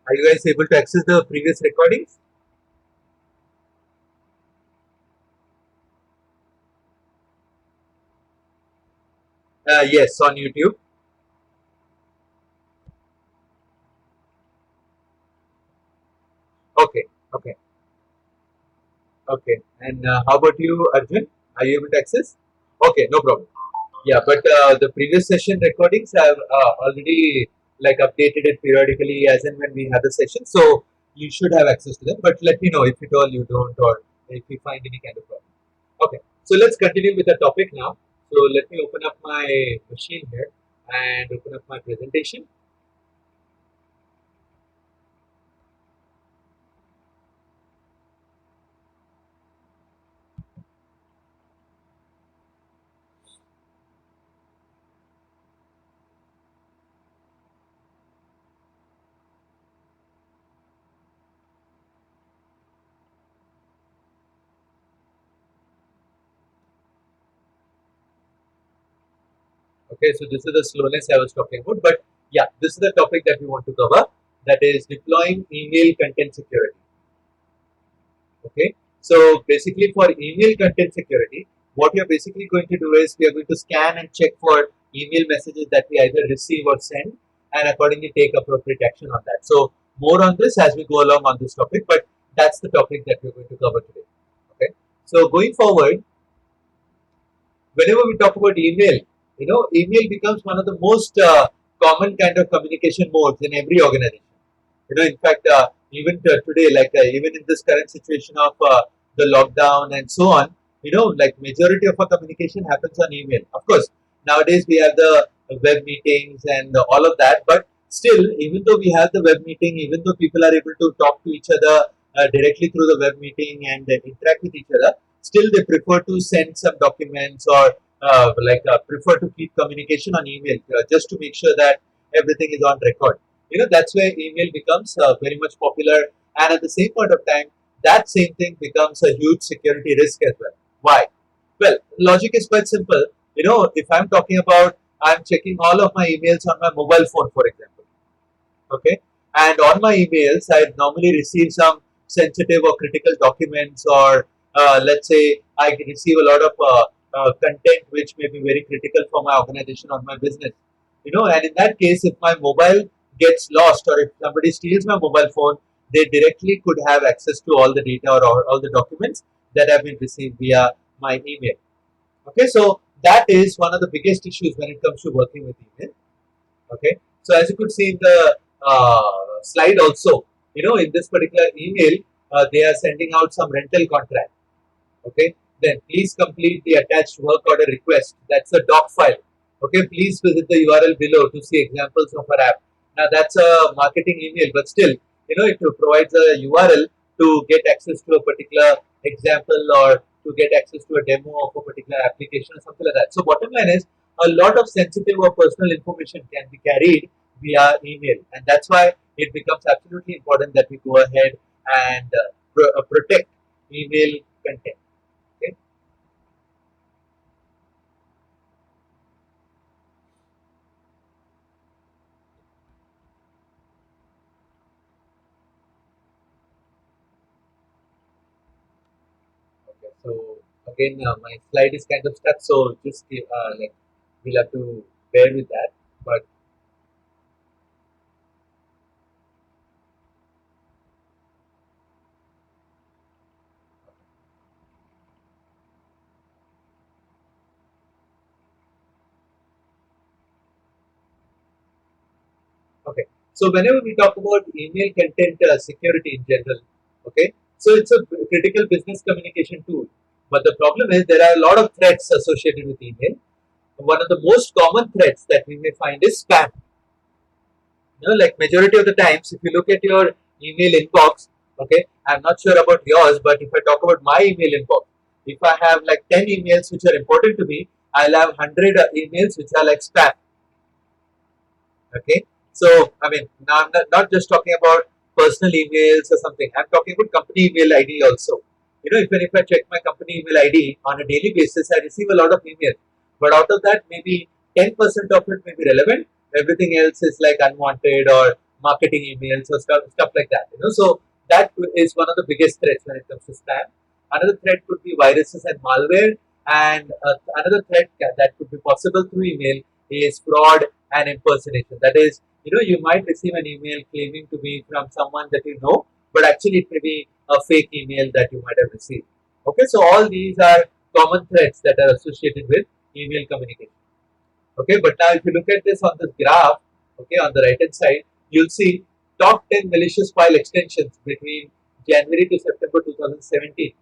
Are you guys able to access the previous recordings? Yes, on YouTube. Okay, okay, okay. And how about you, Arjun? Are you able to access? Okay, no problem. Yeah, but the previous session recordings I've already like updated it periodically as and when we have the session, so you should have access to them. But let me know if at all you don't, or if you find any kind of problem. Okay, so let's continue with the topic now. So let me open up my machine here and open up my presentation. Okay, so this is the slowness I was talking about, but yeah, this is the topic that we want to cover. That is deploying email content security. Okay, so basically for email content security, what we are basically going to do is we are going to scan and check for email messages that we either receive or send, and accordingly take appropriate action on that. So more on this as we go along on this topic, but that's the topic that we're going to cover today. Okay, so going forward, whenever we talk about email, email becomes one of the most common kind of communication modes in every organization. In fact, even today, like even in this current situation of the lockdown and so on, like majority of our communication happens on email. Of course, nowadays we have the web meetings and all of that, but still, even though we have the web meeting, even though people are able to talk to each other directly through the web meeting and interact with each other, still they prefer to send some documents or prefer to keep communication on email just to make sure that everything is on record. That's where email becomes very much popular, and at the same point of time, that same thing becomes a huge security risk as well. Why? Well, logic is quite simple. If I'm talking about, I'm checking all of my emails on my mobile phone, for example. Okay, and on my emails I normally receive some sensitive or critical documents, or let's say I receive a lot of content which may be very critical for my organization or my business. And in that case, if my mobile gets lost, or if somebody steals my mobile phone, they directly could have access to all the data, or all the documents that have been received via my email. Okay, so that is one of the biggest issues when it comes to working with email. Okay, so as you could see in the slide also, in this particular email, they are sending out some rental contract. Okay, then please complete the attached work order request. That's a doc file. Okay, please visit the URL below to see examples of our app. Now that's a marketing email, but still, it provides a URL to get access to a particular example, or to get access to a demo of a particular application or something like that. So bottom line is, a lot of sensitive or personal information can be carried via email, and that's why it becomes absolutely important that we go ahead and protect email content. Okay. Okay. So again, my slide is kind of stuck, so just like we'll have to bear with that. But okay, so whenever we talk about email content security in general, okay, so it's a critical business communication tool. But the problem is there are a lot of threats associated with email. One of the most common threats that we may find is spam. Like majority of the times, if you look at your email inbox, okay, I'm not sure about yours, but if I talk about my email inbox, if I have like 10 emails which are important to me, I'll have 100 emails which are like spam. Okay, so I mean, now I'm not just talking about personal emails or something. I'm talking about company email ID also. Even if I check my company email ID on a daily basis, I receive a lot of emails. But out of that, maybe 10% of it may be relevant. Everything else is like unwanted, or marketing emails or stuff like that. So that is one of the biggest threats when it comes to spam. Another threat could be viruses and malware, and another threat that could be possible through email is fraud and impersonation. That is, you might receive an email claiming to be from someone that you know, but actually it may be a fake email that you might have received. Okay, so all these are common threats that are associated with email communication. Okay, but now if you look at this on this graph, okay, on the right hand side, you'll see top 10 malicious file extensions between January to September 2017.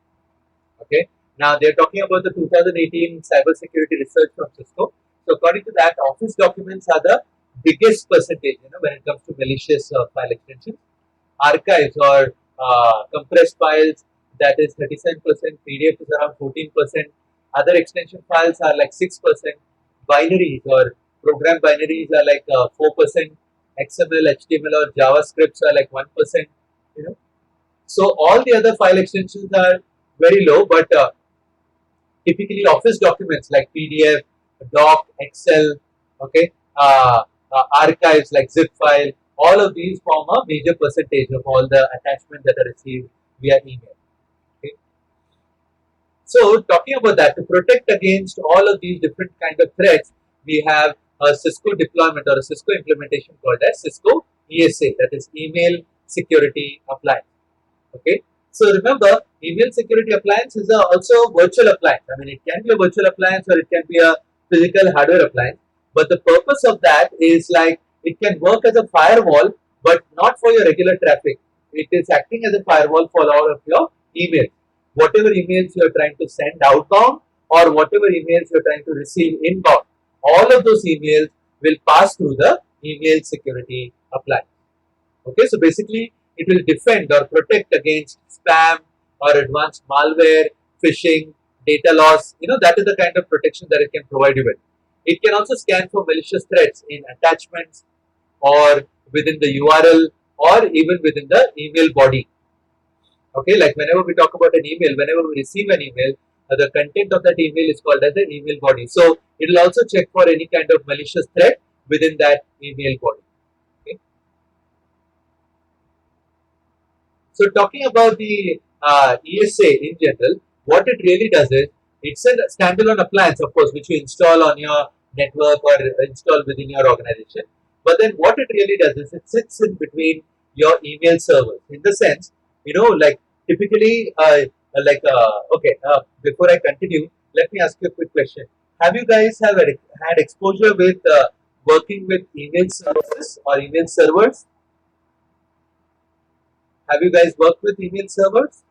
Okay, now they're talking about the 2018 cybersecurity research from Cisco. So according to that, Office documents are the biggest percentage, when it comes to malicious file extensions. Archives or compressed files, that is 37%, PDF is around 14%, other extension files are like 6%, binaries or program binaries are like 4%, XML, HTML or JavaScripts are like 1%, you know. So all the other file extensions are very low, but typically Office documents like PDF, Doc, Excel, okay, archives like zip file, all of these form a major percentage of all the attachments that are received via email. Okay. So talking about that, to protect against all of these different kind of threats, we have a Cisco deployment or a Cisco implementation called as Cisco ESA, that is Email Security Appliance. Okay. So remember, email security appliance is also a virtual appliance. I mean, it can be a virtual appliance or it can be a physical hardware appliance. But the purpose of that is like it can work as a firewall, but not for your regular traffic. It is acting as a firewall for all of your emails. Whatever emails you are trying to send outbound or whatever emails you are trying to receive inbound, all of those emails will pass through the email security appliance. Okay, so basically it will defend or protect against spam or advanced malware, phishing, data loss. That is the kind of protection that it can provide you with. It can also scan for malicious threats in attachments or within the URL or even within the email body. Okay, like whenever we talk about an email, whenever we receive an email, the content of that email is called as the email body. So it will also check for any kind of malicious threat within that email body. Okay. So talking about the ESA in general, what it really does is it's a standalone appliance, of course, which you install on your network or install within your organization. But then what it really does is it sits in between your email servers. In the sense, like typically, okay, before I continue, let me ask you a quick question. Have you guys had exposure with working with email services or email servers? Have you guys worked with email servers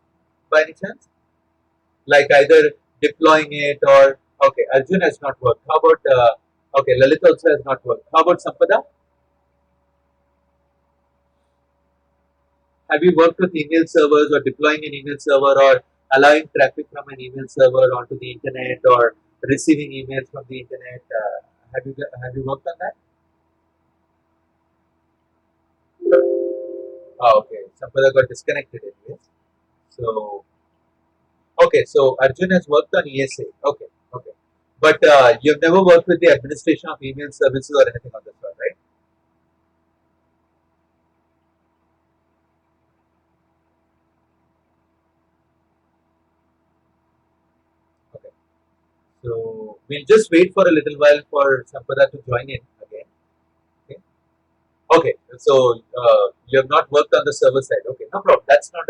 by any chance? Like either deploying it or okay, Arjun has not worked. How about okay, Lalit also has not worked. How about Sampada? Have you worked with email servers or deploying an email server or allowing traffic from an email server onto the internet or receiving emails from the internet? Have you worked on that? Oh, okay, Sampada got disconnected anyways. So okay, so Arjun has worked on ESA. Okay, okay. But you've never worked with the administration of email services or anything of that sort, right? Okay. So we'll just wait for a little while for Sampada to join in again. Okay. Okay. So you have not worked on the server side. Okay, no problem. That's not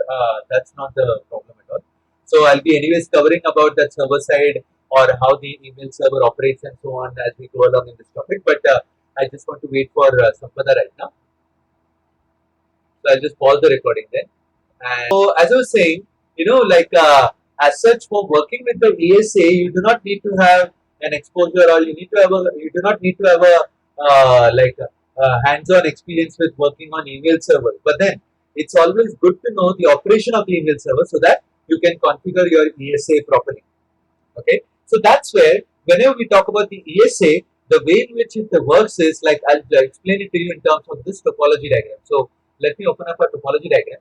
the problem at all. So I'll be anyways covering about that server side or how the email server operates and so on as we go along in this topic. But I just want to wait for Sampada right now. So I'll just pause the recording then. And so, as I was saying, like as such, for working with the ESA, you do not need to have an exposure, or you do not need to have a hands-on experience with working on email servers. But then, it's always good to know the operation of the email server so that you can configure your ESA properly. Okay, so that's where whenever we talk about the ESA, the way in which it works is like I'll explain it to you in terms of this topology diagram. So let me open up a topology diagram.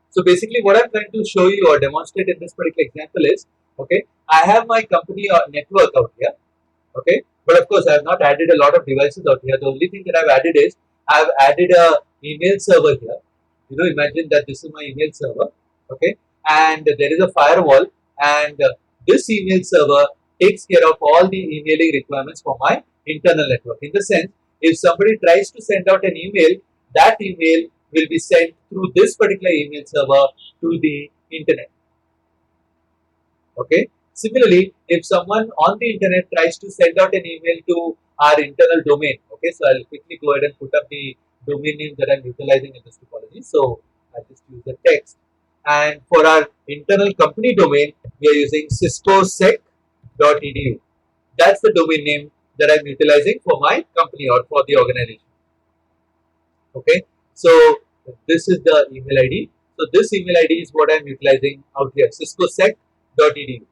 So basically what I'm trying to show you or demonstrate in this particular example is, okay, I have my company network out here, okay, but of course I have not added a lot of devices out here. The only thing that I've added is I've added a email server here. Imagine that this is my email server, okay, and there is a firewall, and this email server takes care of all the emailing requirements for my internal network. In the sense, if somebody tries to send out an email, that email will be sent through this particular email server to the internet. Okay. Similarly, if someone on the internet tries to send out an email to our internal domain, okay, so I'll quickly go ahead and put up the domain name that I'm utilizing in this topology. So I'll just use the text. And for our internal company domain, we are using ciscosec.edu. That's the domain name that I'm utilizing for my company or for the organization. Okay, so this is the email ID. So this email ID is what I'm utilizing out here, ciscosec.edu.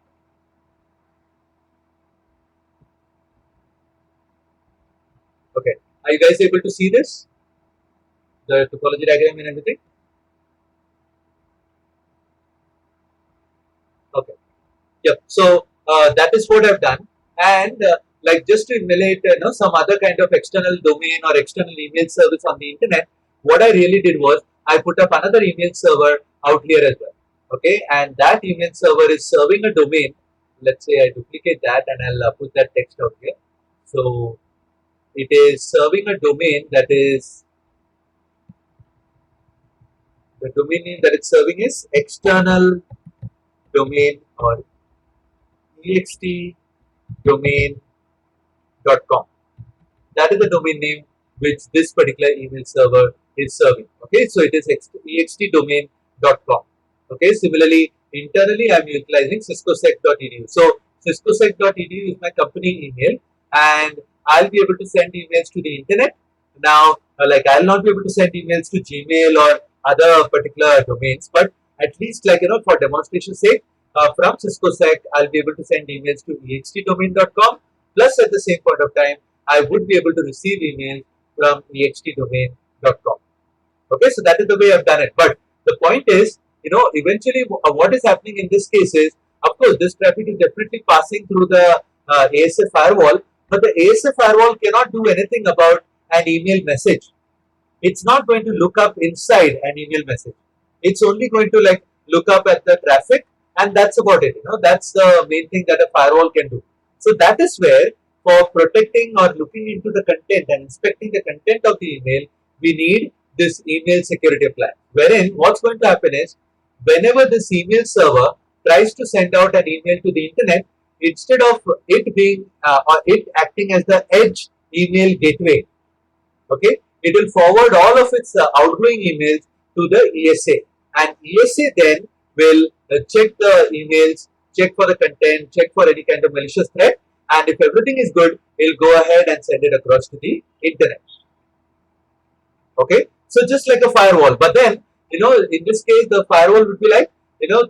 Okay, are you guys able to see this? The topology diagram and everything? Okay, yep. So that is what I've done, and like just to emulate some other kind of external domain or external email service on the internet, what I really did was I put up another email server out here as well. Okay, and that email server is serving a domain. Let's say I duplicate that and I'll put that text out here. So it is serving a domain that is, the domain name that it's serving is external domain or ext domain.com. That is the domain name which this particular email server is serving. Okay, so it is extdomain.com. Okay, similarly, internally I am utilizing ciscosec.edu. So ciscosec.edu is my company email, and I'll be able to send emails to the internet. Now, like I'll not be able to send emails to Gmail or other particular domains, but at least for demonstration sake, from ciscosec, I'll be able to send emails to extdomain.com. Plus, at the same point of time, I would be able to receive emails from extdomain.com. Okay, so that is the way I've done it. But the point is, eventually what is happening in this case is, of course, this traffic is definitely passing through the ASA firewall, but the ASA firewall cannot do anything about an email message. It's not going to look up inside an email message. It's only going to look up at the traffic, and that's about it. That's the main thing that a firewall can do. So that is where, for protecting or looking into the content and inspecting the content of the email, we need this email security plan. Wherein what's going to happen is, whenever this email server tries to send out an email to the internet, instead of it being or it acting as the edge email gateway, okay, it will forward all of its outgoing emails to the ESA, and ESA then will check the emails, check for the content, check for any kind of malicious threat, and if everything is good, it will go ahead and send it across to the internet. Okay, so just like a firewall, but then in this case the firewall would be like,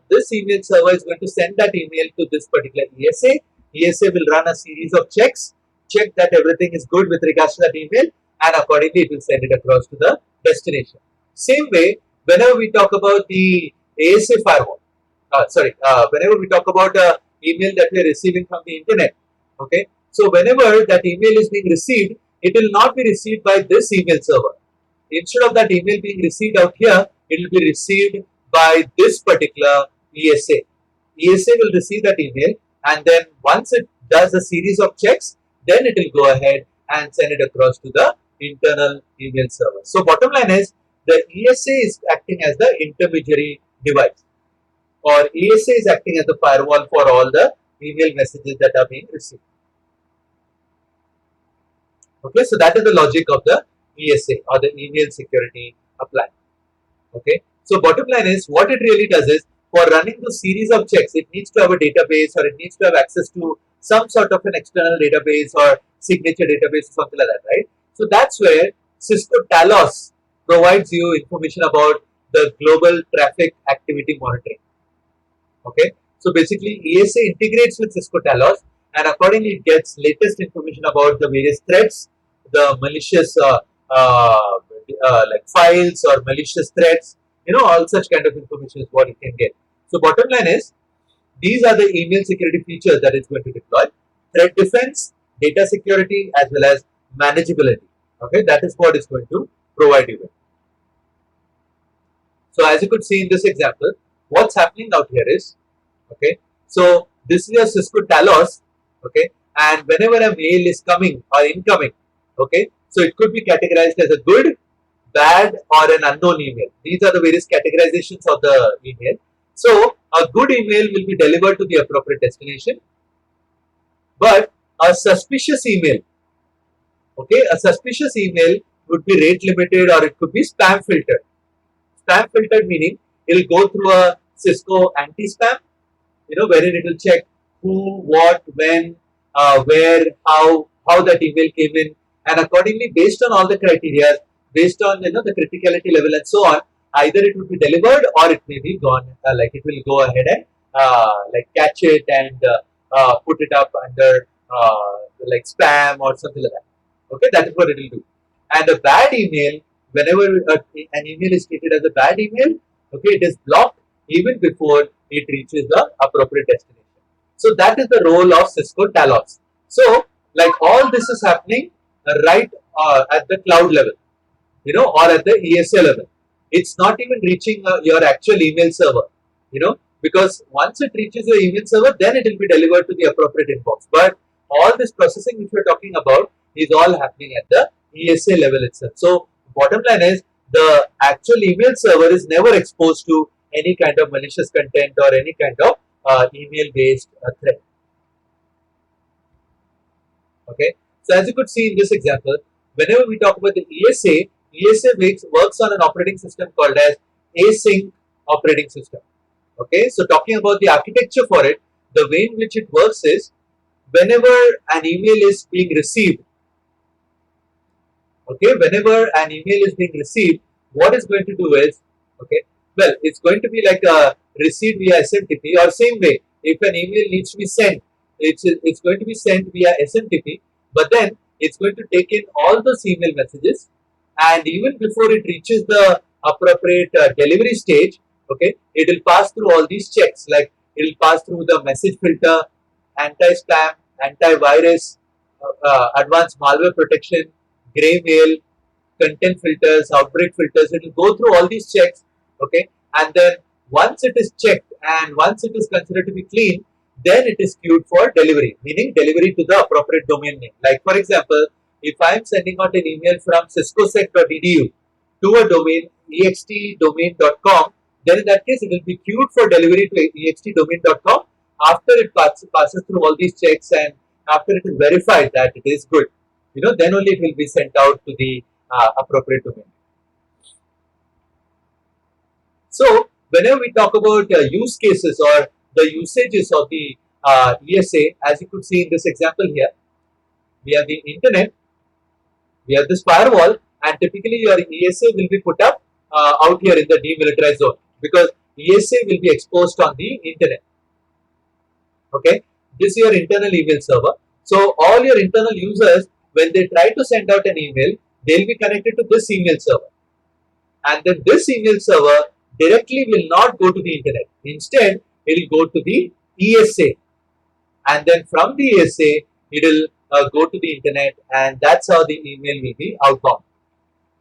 this email server is going to send that email to this particular ESA. ESA will run a series of checks, check that everything is good with regards to that email, and accordingly it will send it across to the destination. Same way, whenever we talk about the ASA firewall, whenever we talk about email that we are receiving from the internet, okay, so whenever that email is being received, it will not be received by this email server. Instead of that email being received out here, it will be received by this particular ESA. ESA will receive that email, and then once it does a series of checks, then it will go ahead and send it across to the internal email server. So bottom line is, the ESA is acting as the intermediary device, or ESA is acting as the firewall for all the email messages that are being received. Okay, so that is the logic of the ESA, or the email security appliance. Okay, so bottom line is, what it really does is, for running the series of checks, it needs to have a database, or it needs to have access to some sort of an external database or signature database or something like that, right? So that's where Cisco Talos provides you information about the global traffic activity monitoring. Okay, so basically ESA integrates with Cisco Talos, and accordingly it gets latest information about the various threats, the malicious like files or malicious threats, all such kind of information is what it can get. So bottom line is, these are the email security features that it's going to deploy: threat defense, data security, as well as manageability. Okay, that is what it's going to provide you with. So as you could see in this example, what's happening out here is, okay, so this is your Cisco Talos, okay, and whenever a mail is coming or incoming, okay, so it could be categorized as a good, bad, or an unknown email. These are the various categorizations of the email. So a good email will be delivered to the appropriate destination, but a suspicious email, okay, a suspicious email would be rate limited or it could be spam filtered. Spam filtered meaning it will go through a Cisco anti-spam, wherein it will check who, what, when, where, how that email came in, and accordingly, based on all the criteria, based on the criticality level and so on, either it will be delivered or it may be gone. Like it will go ahead and like catch it and put it up under like spam or something like that. Okay, that is what it will do. And a bad email, whenever an email is treated as a bad email, okay, it is blocked even before it reaches the appropriate destination. So that is the role of Cisco Talos. So like all this is happening right at the cloud level, or at the ESA level. It's not even reaching your actual email server, because once it reaches your email server, then it will be delivered to the appropriate inbox. But all this processing which we're talking about is all happening at the ESA level itself. So bottom line is the actual email server is never exposed to any kind of malicious content or any kind of email based threat. Okay, so as you could see in this example, whenever we talk about the ESA works on an operating system called as async operating system. Okay, so talking about the architecture for it, the way in which it works is whenever an email is being received, okay, whenever an email is being received, what it's going to do is, okay, well, it's going to be like a receipt via SMTP, or same way, if an email needs to be sent, it's going to be sent via SMTP, but then it's going to take in all those email messages, and even before it reaches the appropriate delivery stage, okay, it will pass through all these checks, like it will pass through the message filter, anti-spam, antivirus, advanced malware protection, gray mail, content filters, outbreak filters. It will go through all these checks, okay, and then once it is checked and once it is considered to be clean, then it is queued for delivery, meaning delivery to the appropriate domain name. Like for example, if I am sending out an email from ciscosec.edu to a domain extdomain.com, then in that case it will be queued for delivery to extdomain.com after it passes through all these checks and after it is verified that it is good. Then only it will be sent out to the appropriate domain. So whenever we talk about use cases or the usages of the ESA, as you could see in this example here, we have the internet, we have this firewall, and typically your ESA will be put up out here in the demilitarized zone, because ESA will be exposed on the internet. Okay, this is your internal email server. So all your internal users, when they try to send out an email, they'll be connected to this email server, and then this email server directly will not go to the internet. Instead, it will go to the ESA, and then from the ESA, it will go to the internet, and that's how the email will be outbound.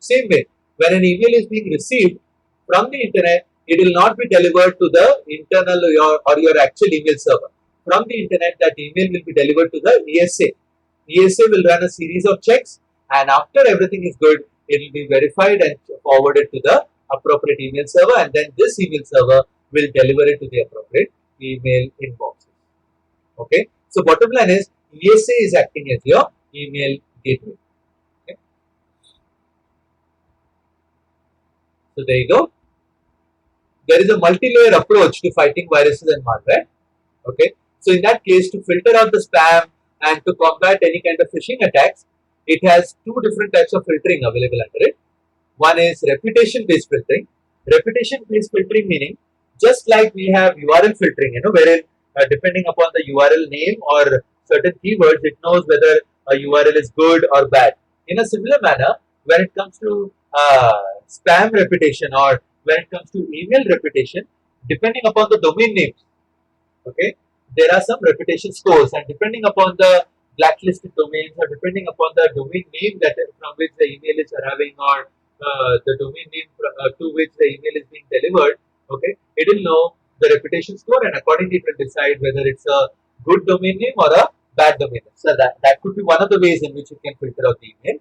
Same way, when an email is being received from the internet, it will not be delivered to the internal or your actual email server. From the internet, that email will be delivered to the ESA. ESA will run a series of checks, and after everything is good, it will be verified and forwarded to the appropriate email server, and then this email server will deliver it to the appropriate email inboxes. Okay, so bottom line is ESA is acting as your email gateway. Okay. So there you go. There is a multi-layer approach to fighting viruses and malware. Okay, so in that case, to filter out the spam and to combat any kind of phishing attacks, it has two different types of filtering available under it. One is reputation-based filtering. Reputation-based filtering meaning, just like we have URL filtering, wherein depending upon the URL name or certain keywords, it knows whether a URL is good or bad. In a similar manner, when it comes to spam reputation or when it comes to email reputation, depending upon the domain names, okay, there are some reputation scores, and depending upon the blacklisted domains or depending upon the domain name that from which the email is arriving or the domain name to which the email is being delivered, okay, it will know the reputation score, and accordingly it will decide whether it's a good domain name or a bad domain name. So that could be one of the ways in which you can filter out the email.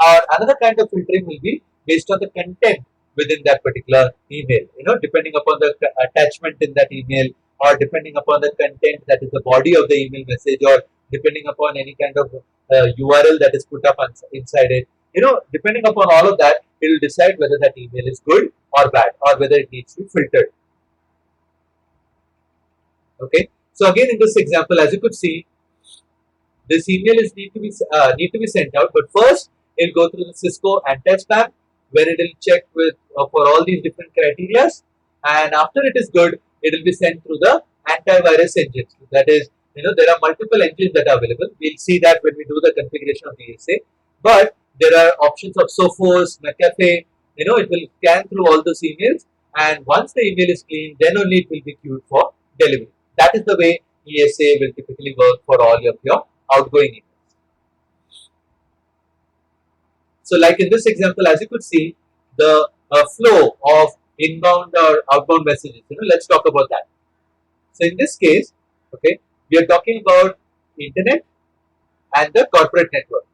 Or another kind of filtering will be based on the content within that particular email. Depending upon the attachment in that email, or depending upon the content that is the body of the email message, or depending upon any kind of URL that is put up inside it. Depending upon all of that, it will decide whether that email is good or bad, or whether it needs to be filtered. Okay. So again, in this example, as you could see, this email is need to be sent out, but first it will go through the Cisco anti-spam, where it will check with for all these different criteria, and after it is good, it will be sent through the antivirus engines. That is, there are multiple engines that are available. We'll see that when we do the configuration of the ESA, but there are options of Sophos, McAfee. It will scan through all those emails, and once the email is clean, then only it will be queued for delivery. That is the way ESA will typically work for all of your outgoing emails. So like in this example, as you could see, the flow of inbound or outbound messages, let's talk about that. So in this case, okay, we are talking about internet and the corporate network.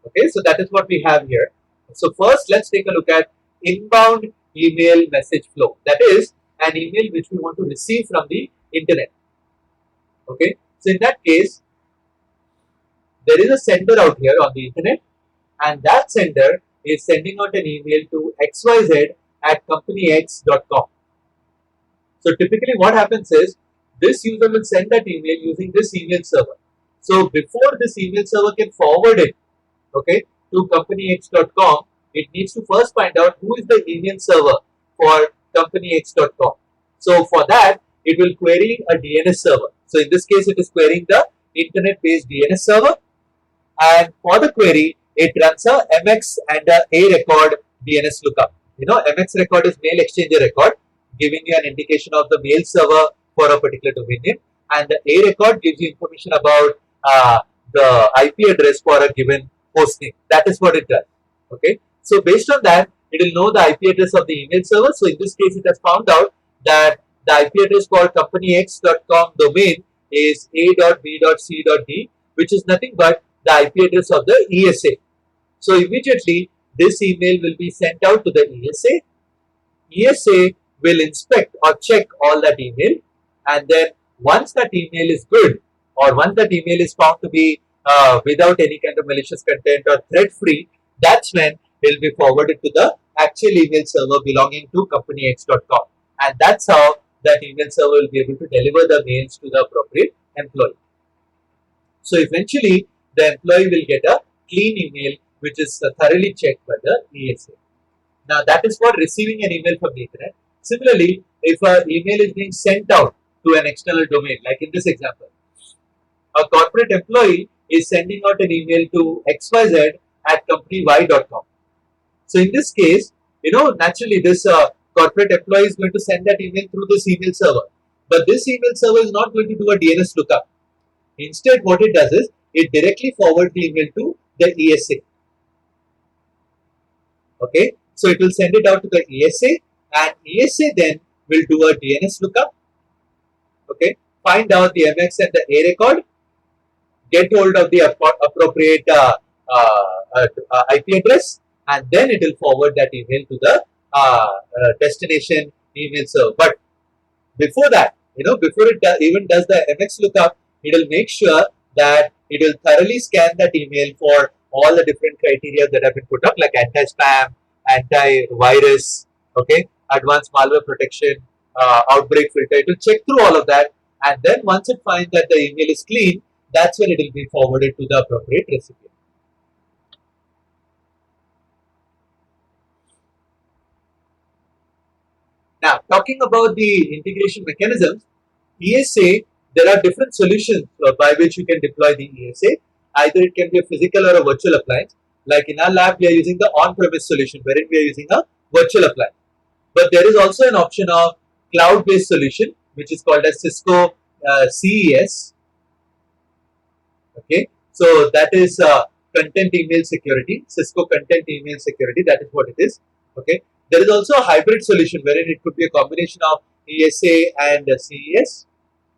Okay, so that is what we have here. So first, let's take a look at inbound email message flow. That is an email which we want to receive from the internet. Okay, so in that case, there is a sender out here on the internet, and that sender is sending out an email to xyz@companyx.com. So typically what happens is, this user will send that email using this email server. So before this email server can forward it, okay, to companyx.com, it needs to first find out who is the email server for companyx.com. So for that, it will query a DNS server. So in this case, it is querying the internet-based DNS server, and for the query, it runs a MX and a record DNS lookup. MX record is mail exchanger record, giving you an indication of the mail server for a particular domain name, and the A record gives you information about the IP address for a given hosting. That is what it does. Okay. So based on that, it will know the IP address of the email server. So in this case, it has found out that the IP address for companyx.com domain is a.b.c.d, which is nothing but the IP address of the ESA. So immediately this email will be sent out to the ESA. ESA will inspect or check all that email, and then once that email is good, or once that email is found to be without any kind of malicious content or threat free, that's when it will be forwarded to the actual email server belonging to companyx.com, and that's how that email server will be able to deliver the mails to the appropriate employee. So eventually the employee will get a clean email which is thoroughly checked by the ESA. Now that is for receiving an email from the internet. Similarly, if an email is being sent out to an external domain, like in this example, a corporate employee is sending out an email to xyz@company.y.com. So in this case, naturally this corporate employee is going to send that email through this email server. But this email server is not going to do a DNS lookup. Instead, what it does is, it directly forwards the email to the ESA. Okay, so it will send it out to the ESA, and ESA then will do a DNS lookup. Okay, find out the MX and the A record, get hold of the appropriate IP address, and then it will forward that email to the destination email server. But before that, before it even does the MX lookup, it will make sure that it will thoroughly scan that email for all the different criteria that have been put up, like anti-spam, anti-virus, okay, advanced malware protection, outbreak filter. It will check through all of that, and then once it finds that the email is clean, that's when it will be forwarded to the appropriate recipient. Now, talking about the integration mechanisms, ESA, there are different solutions by which you can deploy the ESA. Either it can be a physical or a virtual appliance. Like in our lab, we are using the on-premise solution, wherein we are using a virtual appliance. But there is also an option of cloud-based solution, which is called as Cisco CES. Okay, so that is content email security, Cisco content email security. That is what it is. Okay. There is also a hybrid solution wherein it could be a combination of ESA and CES.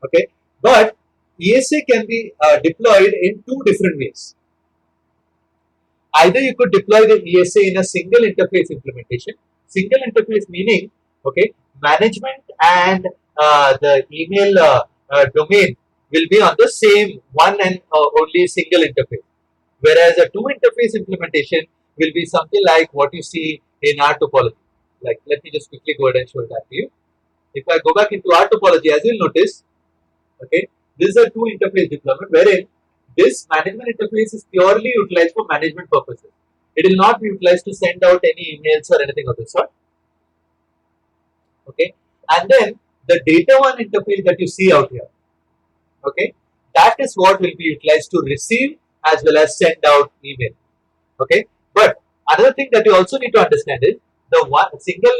Okay, but ESA can be deployed in two different ways. Either you could deploy the ESA in a single interface implementation. Single interface meaning, okay, management and the email domain will be on the same one and only single interface. Whereas a two interface implementation will be something like what you see in our topology. Like, let me just quickly go ahead and show that to you. If I go back into our topology, as you'll notice, okay, this is a two interface deployment wherein this management interface is purely utilized for management purposes. It will not be utilized to send out any emails or anything of the sort. Okay, and then the data one interface that you see out here, okay, that is what will be utilized to receive as well as send out email. Okay, but another thing that you also need to understand is the one single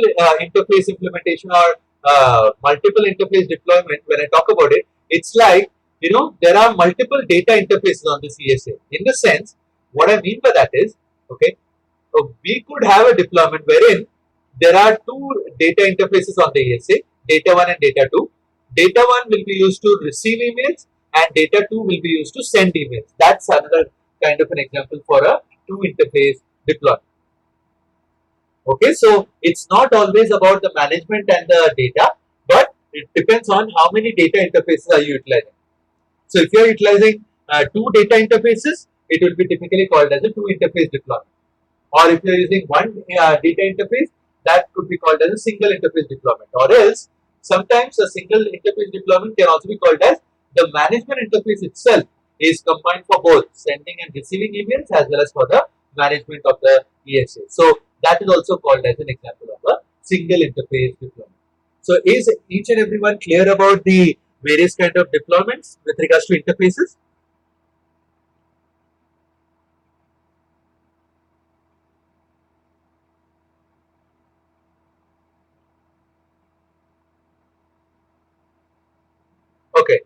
interface implementation or multiple interface deployment. When I talk about it, it's like, you know, there are multiple data interfaces on this ESA. In the sense, what I mean by that is, okay, so we could have a deployment wherein there are two data interfaces on the ESA, data 1 and data 2. Data 1 will be used to receive emails and data 2 will be used to send emails. That's another kind of an example for a two interface deployment. Okay, so it's not always about the management and the data, but it depends on how many data interfaces are you utilizing. So if you are utilizing two data interfaces, it will be typically called as a two interface deployment. Or if you are using one data interface, that could be called as a single interface deployment. Or else, sometimes a single interface deployment can also be called as the management interface itself is combined for both sending and receiving emails as well as for the management of the ESA. So that is also called as an example of a single interface deployment. So is each and everyone clear about the various kind of deployments with regards to interfaces? Okay.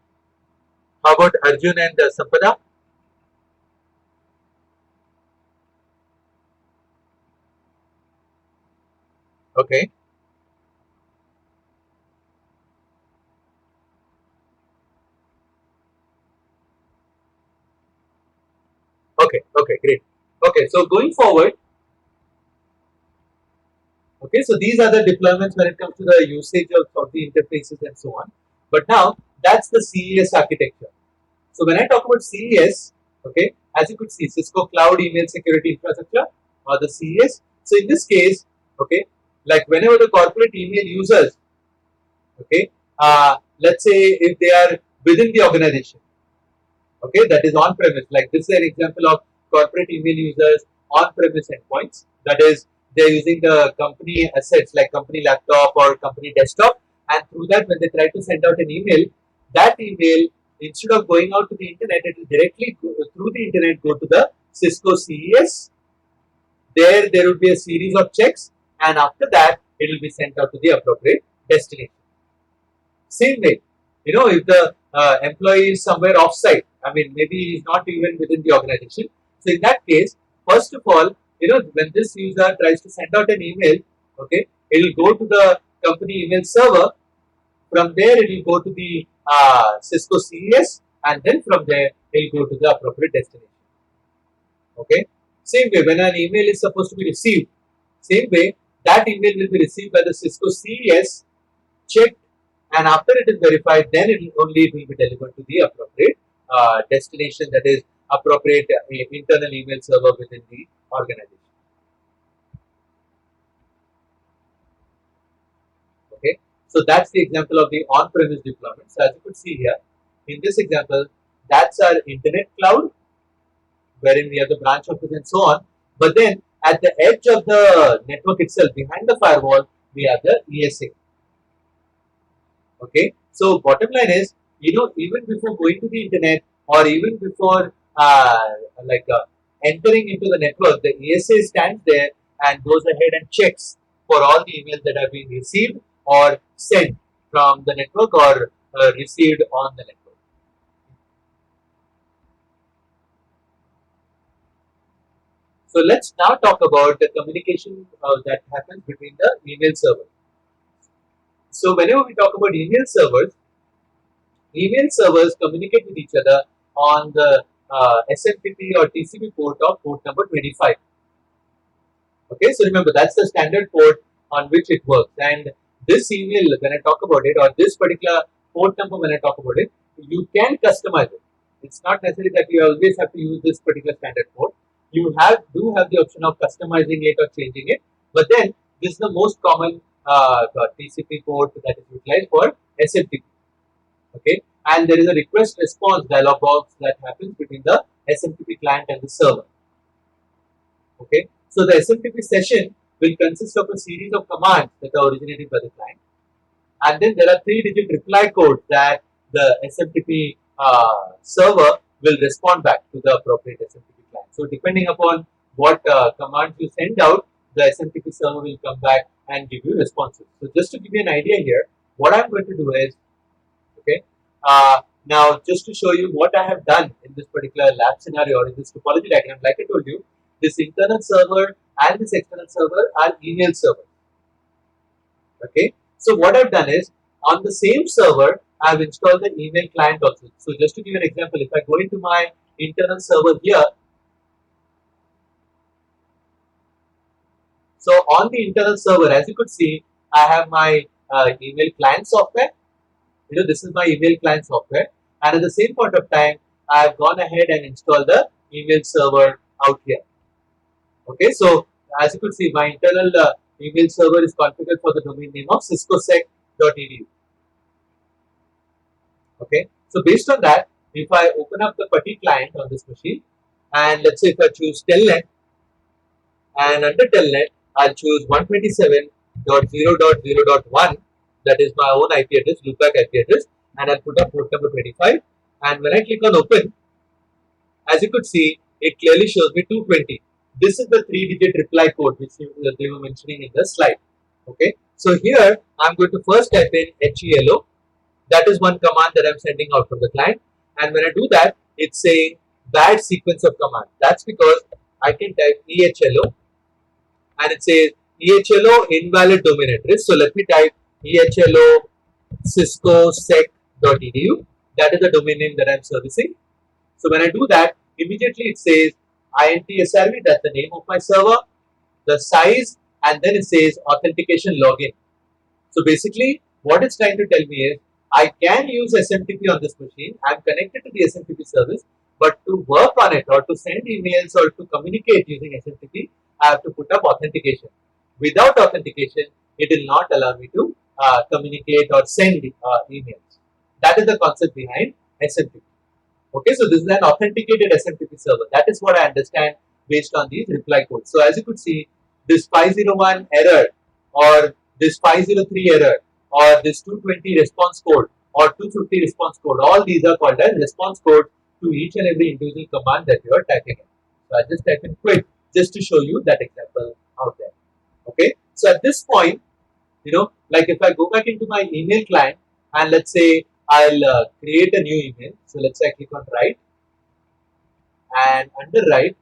How about Arjun and Sampada? Okay. Okay. Okay. Great. Okay. So going forward, okay. So these are the deployments when it comes to the usage of the interfaces and so on. But now that's the CES architecture. So when I talk about CES, okay, as you could see, Cisco Cloud Email Security Infrastructure or the CES. So in this case, okay, like whenever the corporate email users, okay, let's say if they are within the organization, okay, that is on premise. Like this is an example of corporate email users on premise endpoints. That is, they're using the company assets like company laptop or company desktop, and through that, when they try to send out an email, that email, instead of going out to the internet, it will directly go, through the internet go to the Cisco CES. There will be a series of checks, and after that, it will be sent out to the appropriate destination. Same way, you know, if the employee is somewhere off-site, I mean, maybe he's not even within the organization. So in that case, first of all, you know, when this user tries to send out an email, okay, it will go to the company email server. From there, it will go to the Cisco CES, and then from there, it will go to the appropriate destination. Okay. Same way, when an email is supposed to be received, same way that email will be received by the Cisco CES, checked, and after it is verified, then it will only be delivered to the appropriate destination, that is appropriate internal email server within the organization. Okay, so that's the example of the on-premise deployment. So as you could see here, in this example, that's our internet cloud, wherein we have the branch office and so on. But then at the edge of the network itself, behind the firewall, we have the ESA. Okay, so bottom line is, you know, even before going to the internet or even before like entering into the network, the ESA stands there and goes ahead and checks for all the emails that have been received or sent from the network or received on the network. So let's now talk about the communication that happens between the email server. So whenever we talk about email servers communicate with each other on the SMTP or TCP port of port number 25. Okay, so remember that's the standard port on which it works. And this email, when I talk about it, or this particular port number when I talk about it, you can customize it. It's not necessary that you always have to use this particular standard port. You do have the option of customizing it or changing it. But then this is the most common TCP port that is utilized for SMTP. Okay, and there is a request response dialog box that happens between the SMTP client and the server. Okay, so the SMTP session will consist of a series of commands that are originated by the client, and then there are 3-digit reply codes that the SMTP server will respond back to the appropriate SMTP client. So depending upon what commands you send out, the SMTP server will come back and give you responses. So just to give you an idea here, what I'm going to do is, okay, now just to show you what I have done in this particular lab scenario or in this topology diagram, like I told you, this internal server and this external server are email servers. Okay, so what I've done is on the same server I've installed the email client also. So just to give you an example, if I go into my internal server here, so on the internal server, as you could see, I have my email client software. This is my email client software, and at the same point of time I have gone ahead and installed the email server out here. Okay, so as you could see, my internal email server is configured for the domain name of ciscosec.edu. Okay, so based on that, if I open up the PuTTY client on this machine, and let's say if I choose telnet, and under telnet I'll choose 127.0.0.1, that is my own IP address, loopback IP address, and I'll put up port number 25. And when I click on open, as you could see, it clearly shows me 220. This is the 3-digit reply code which they were mentioning in the slide. Okay, so here I'm going to first type in HELO. That is one command that I'm sending out from the client. And when I do that, it's saying bad sequence of command. That's because I can type EHLO and it says EHLO invalid domain address. So let me type EHLO ciscosec.edu. That is the domain name that I'm servicing. So when I do that, immediately it says INTSRV, that's the name of my server, the size, and then it says authentication login. So basically, what it's trying to tell me is I can use SMTP on this machine. I'm connected to the SMTP service, but to work on it or to send emails or to communicate using SMTP, I have to put up authentication. Without authentication, it will not allow me to communicate or send emails. That is the concept behind SMTP. Okay, so this is an authenticated SMTP server. That is what I understand based on these reply codes. So as you could see, this 501 error or this 503 error or this 220 response code or 250 response code, all these are called as response code to each and every individual command that you are typing in. So I just type in quit just to show you that example out there. Okay, so at this point, like if I go back into my email client and let's say I'll create a new email. So let's say I click on write, and under write,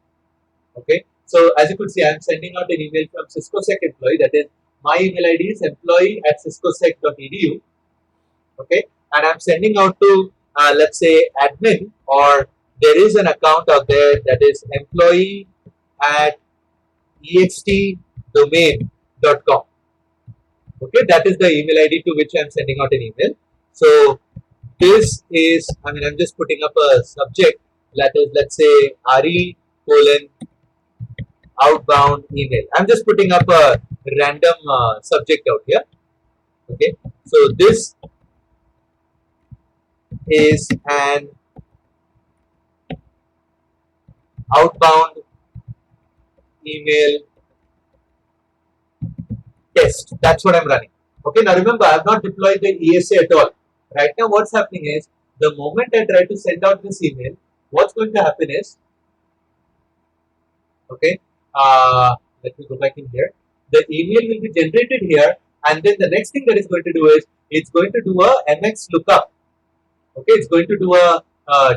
okay, so as you could see, I'm sending out an email from CiscoSec employee, that is my email ID is employee@ciscosec.edu. Okay, and I'm sending out to let's say admin, or there is an account out there that is employee@extdomain.com. Okay, that is the email ID to which I'm sending out an email. So this is, I'm just putting up a subject that is, let's say, RE outbound email. I'm just putting up a random subject out here. Okay, so this is an outbound email test. That's what I'm running. Okay, now remember, I have not deployed the ESA at all. Right now, what's happening is the moment I try to send out this email, what's going to happen is, okay, let me go back in here. The email will be generated here, and then the next thing that is going to do is it's going to do a MX lookup. Okay, it's going to do a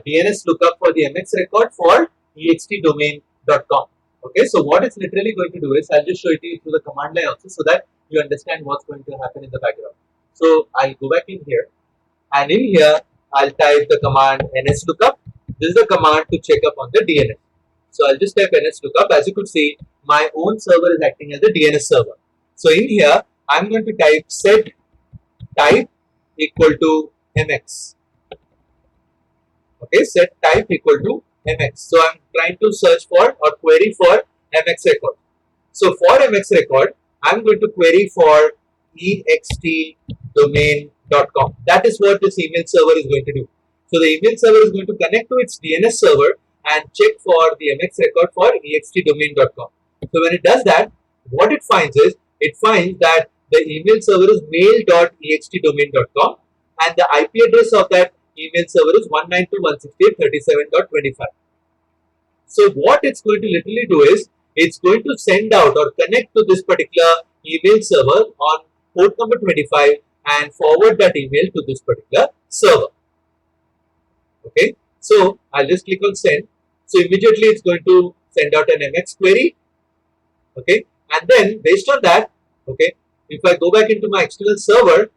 DNS lookup for the MX record for extdomain.com. Okay, so what it's literally going to do is, I'll just show it to you through the command line also so that you understand what's going to happen in the background. So I'll go back in here, and in here I'll type the command nslookup. This is the command to check up on the DNS. So I'll just type nslookup. As you could see, my own server is acting as the DNS server. So in here, I'm going to type set type equal to mx. Okay, set type equal to mx. So I'm trying to search for or query for mx record. So for mx record, I'm going to query for extdomain.com. That is what this email server is going to do. So the email server is going to connect to its DNS server and check for the mx record for extdomain.com. So when it does that, what it finds is, it finds that the email server is mail.extdomain.com and the IP address of that email server is 192.168.37.25. So what it's going to literally do is, it's going to send out or connect to this particular email server on port number 25 and forward that email to this particular server. Okay, so I'll just click on send. So immediately it's going to send out an MX query. Okay, and then based on that, okay, if I go back into my external server,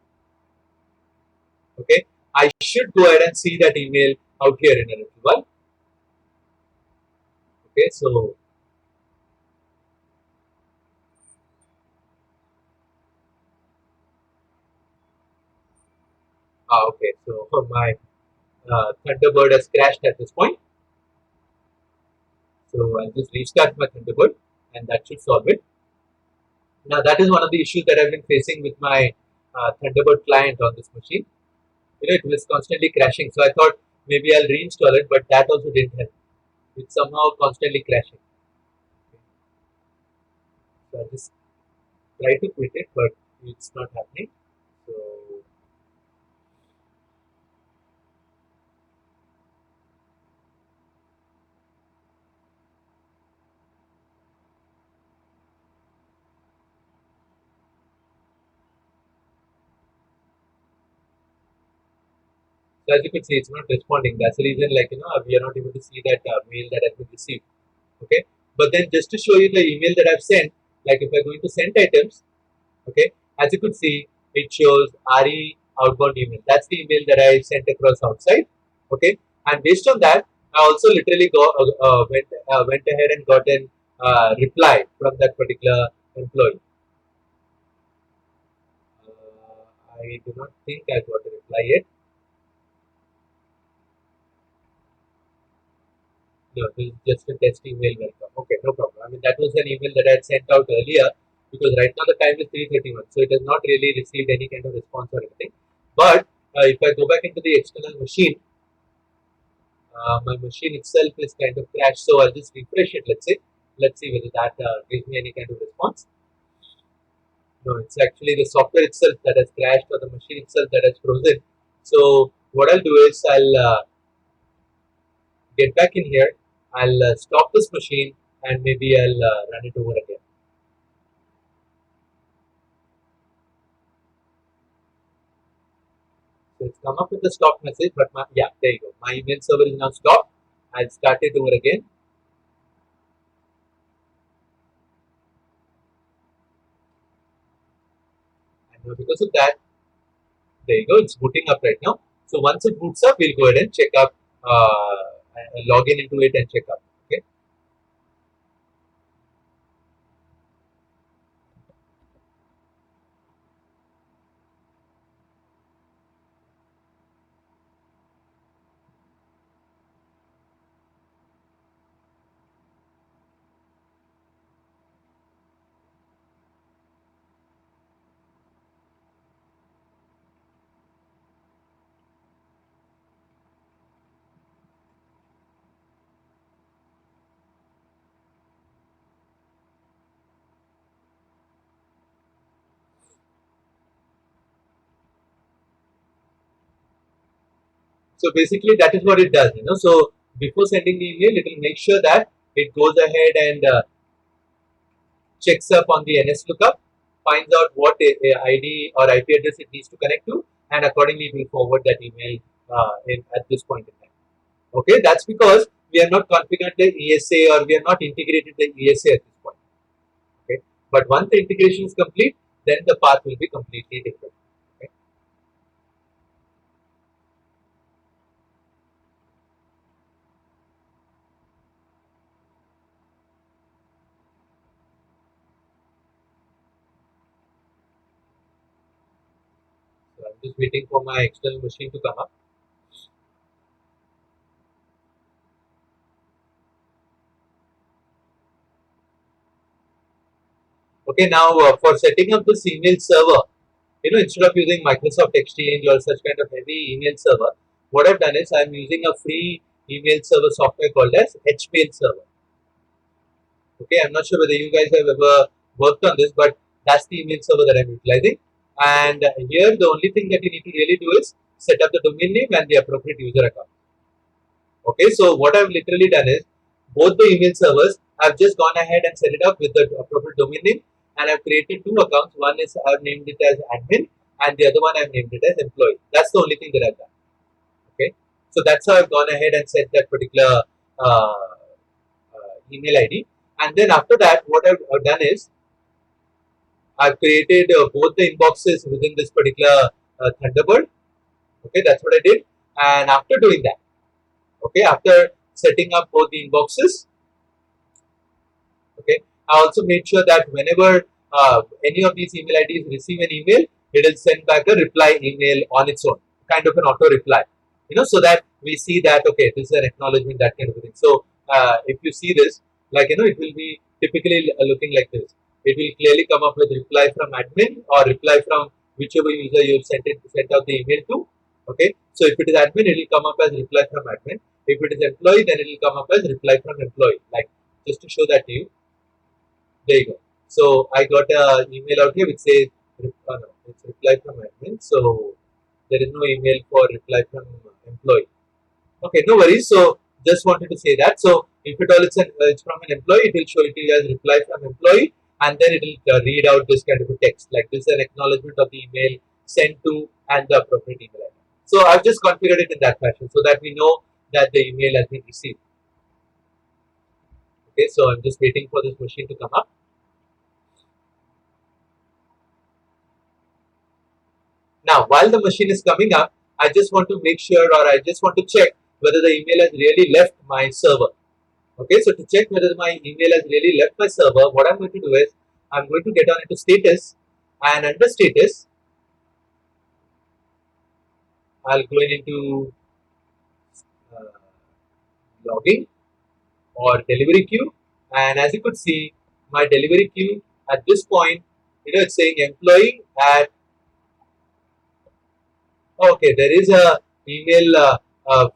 okay, I should go ahead and see that email out here in a little while. Okay, so okay, so my Thunderbird has crashed at this point. So I'll just restart my Thunderbird and that should solve it. Now that is one of the issues that I've been facing with my Thunderbird client on this machine. You know, it was constantly crashing. So I thought maybe I'll reinstall it, but that also didn't help. It's somehow constantly crashing. So I just try to quit it, but it's not happening. So as you can see, it's not responding. That's the reason, like, you know, we are not able to see that mail that has been received. Okay, but then just to show you the email that I've sent, like if I go into sent items, okay, as you could see, it shows RE outbound email. That's the email that I sent across outside. Okay, and based on that, I also literally went ahead and got an reply from that particular employee. I do not think I got a reply yet. No, this is just a test email, welcome. Okay, no problem. I mean, that was an email that I had sent out earlier, because right now the time is 3:31, so it has not really received any kind of response or anything. But if I go back into the external machine, my machine itself is kind of crashed, so I'll just refresh it. Let's see whether that gives me any kind of response. No, it's actually the software itself that has crashed, or the machine itself that has frozen. So what I'll do is, I'll get back in here, I'll stop this machine, and maybe I'll run it over again. So it's come up with the stop message, but yeah, there you go. My email server is now stopped. I'll start it over again. And now because of that, there you go. It's booting up right now. So once it boots up, we'll go ahead and check up, log in into it and check up. Okay. So basically, that is what it does. You know, so before sending the email, it will make sure that it goes ahead and checks up on the NS lookup, finds out what ID or IP address it needs to connect to, and accordingly will forward that email at this point in time. Okay, that's because we are not configured the ESA or we are not integrated the ESA at this point. Okay, but once the integration is complete, then the path will be completely different. Okay. So I'm just waiting for my external machine to come up. Okay, now for setting up this email server, instead of using Microsoft Exchange or such kind of heavy email server, what I've done is I'm using a free email server software called as HMail server. Okay, I'm not sure whether you guys have ever worked on this, but that's the email server that I'm utilizing. And here, the only thing that you need to really do is set up the domain name and the appropriate user account. Okay, so what I've literally done is both the email servers, I've just gone ahead and set it up with the appropriate domain name, and I've created two accounts. One is I've named it as admin, and the other one I've named it as employee. That's the only thing that I've done. Okay, so that's how I've gone ahead and set that particular email ID. And then after that, what I've done is I've created both the inboxes within this particular Thunderbird. Okay, that's what I did. And after doing that, okay, after setting up both the inboxes, okay, I also made sure that whenever any of these email IDs receive an email, it will send back a reply email on its own, kind of an auto reply, so that we see that, okay, this is an acknowledgement, that kind of thing. So if you see this, like, it will be typically looking like this. It will clearly come up with reply from admin or reply from whichever user you sent out the email to. Okay, so if it is admin, it will come up as reply from admin. If it is employee, then it will come up as reply from employee. Like, just to show that to you. There you go. So I got an email out here which says, no, it's reply from admin. So there is no email for reply from employee. Okay, no worries. So just wanted to say that. So if at all it's from an employee, it will show it to you as reply from employee, and then it will read out this kind of a text like this is an acknowledgement of the email sent to and the appropriate email ID. So I've just configured it in that fashion so that we know that the email has been received. Okay, so I'm just waiting for this machine to come up. Now, while the machine is coming up, I just want to make sure, or I just want to check whether the email has really left my server. Okay, so to check whether my email has really left my server, what I'm going to do is I'm going to get on into status, and under status, I'll go into uh, logging or delivery queue, and as you could see, my delivery queue at this point, it's saying employee at. Okay, there is a email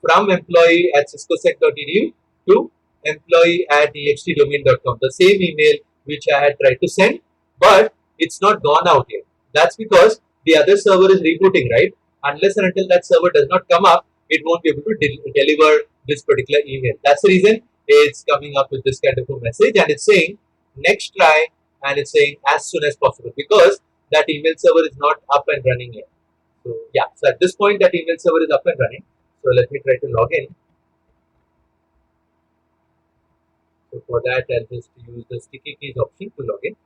from employee at ciscosec.edu to employee at extdomain.com. The same email which I had tried to send, but it's not gone out yet. That's because the other server is rebooting, right? Unless and until that server does not come up, it won't be able to deliver this particular email. That's the reason it's coming up with this kind of a message, and it's saying next try, and it's saying as soon as possible because that email server is not up and running yet. So yeah, so at this point that email server is up and running. So let me try to log in. So for that, I'll just use the sticky keys option to log in.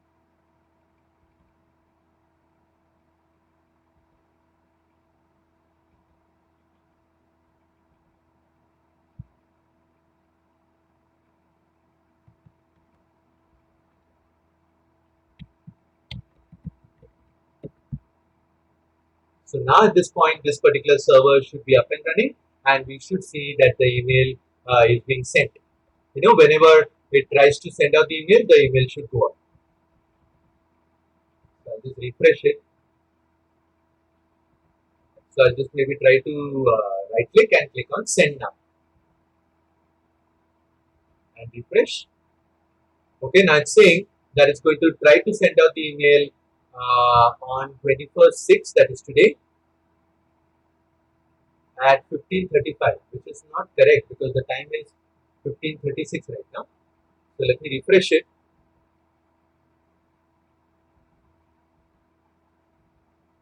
So now at this point, this particular server should be up and running, and we should see that the email is being sent. Whenever it tries to send out the email should go out. So I'll just refresh it. So I'll just maybe try to right click and click on send now and refresh. Okay, now it's saying that it's going to try to send out the email on 21st/6, that is today, at 15:35, which is not correct because the time is 15:36 right now. So let me refresh it.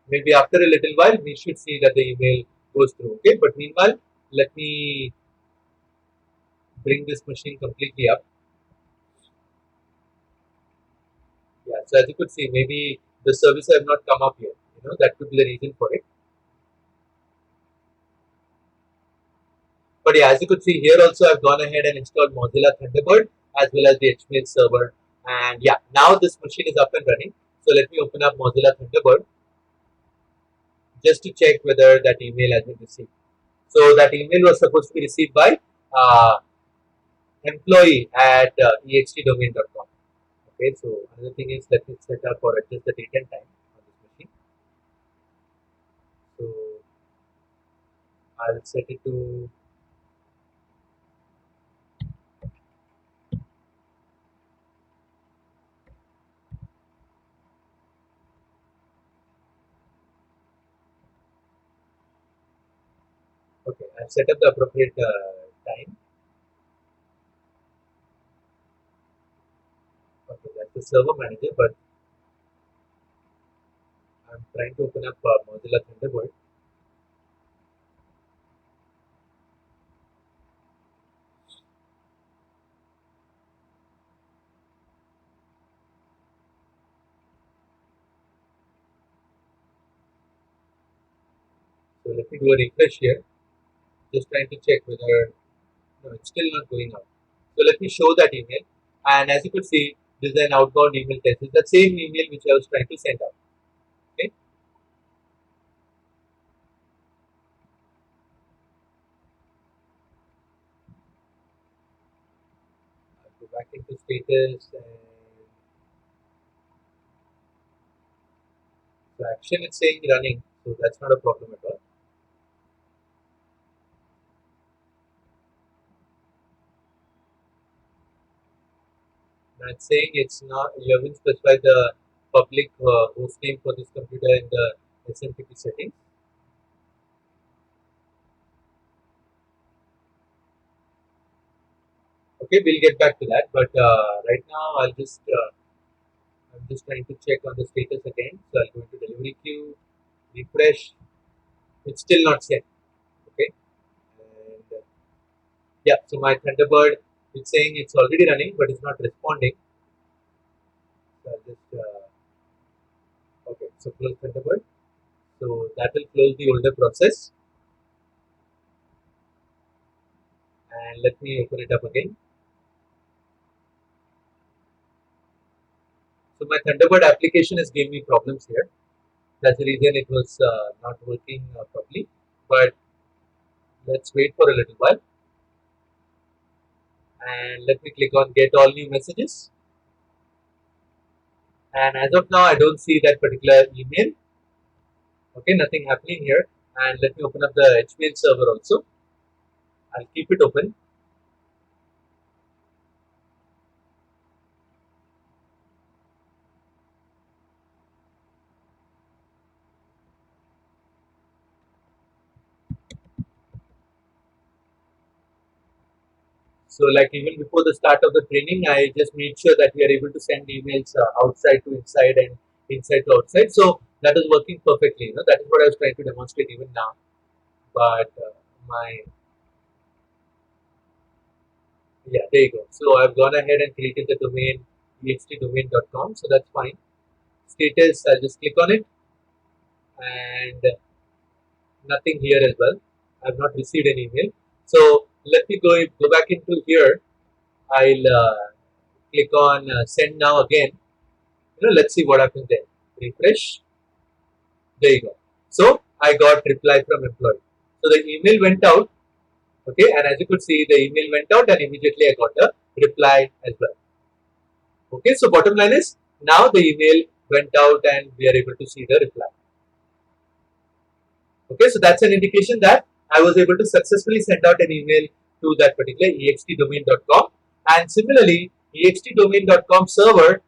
Maybe after a little while, we should see that the email goes through. Okay, but meanwhile, let me bring this machine completely up. Yeah, so as you could see, maybe the service have not come up yet. That could be the reason for it. But yeah, as you could see here also, I've gone ahead and installed Mozilla Thunderbird as well as the HTML server. And yeah, now this machine is up and running. So let me open up Mozilla Thunderbird just to check whether that email has been received. So that email was supposed to be received by uh, employee at extdomain.com. Okay, so another thing is, let me set up or adjust the date and time on this machine. So I'll set it to okay. I've set up the appropriate time. Okay, that's the server manager, but I'm trying to open up Mozilla Thunderbird. So let me do a refresh here. Just trying to check whether no, it's still not going out. So let me show that email. And as you could see, this is an outbound email test. It's the same email which I was trying to send out. Okay. I'll go back into status and so action is saying running. So that's not a problem at all. Now it's saying it's not, you haven't specified the public host name for this computer in the SMTP settings. Okay, we'll get back to that. But right now, I'm just trying to check on the status again. So I'll go into delivery queue, refresh. It's still not sent. Okay, and yeah, so my Thunderbird, it's saying it's already running, but it's not responding. So I'll just okay, so close Thunderbird. So that will close the older process, and let me open it up again. So my Thunderbird application is giving me problems here. That's the reason it was not working properly. But let's wait for a little while. And let me click on get all new messages. And as of now, I don't see that particular email. Okay, nothing happening here. And let me open up the HTML server also. I'll keep it open. So like even before the start of the training, I just made sure that we are able to send emails outside to inside and inside to outside. So that is working perfectly. That is what I was trying to demonstrate even now. But my yeah, there you go. So I've gone ahead and created the domain extdomain.com. So that's fine. Status, I'll just click on it and nothing here as well. I've not received an email. So let me go back into here. I'll click on send now again. Let's see what happens there. Refresh. There you go. So I got reply from employee. So the email went out. Okay, and as you could see, the email went out and immediately I got a reply as well. Okay, so bottom line is now the email went out and we are able to see the reply. Okay, so that's an indication that I was able to successfully send out an email to that particular extdomain.com. And similarly, extdomain.com server,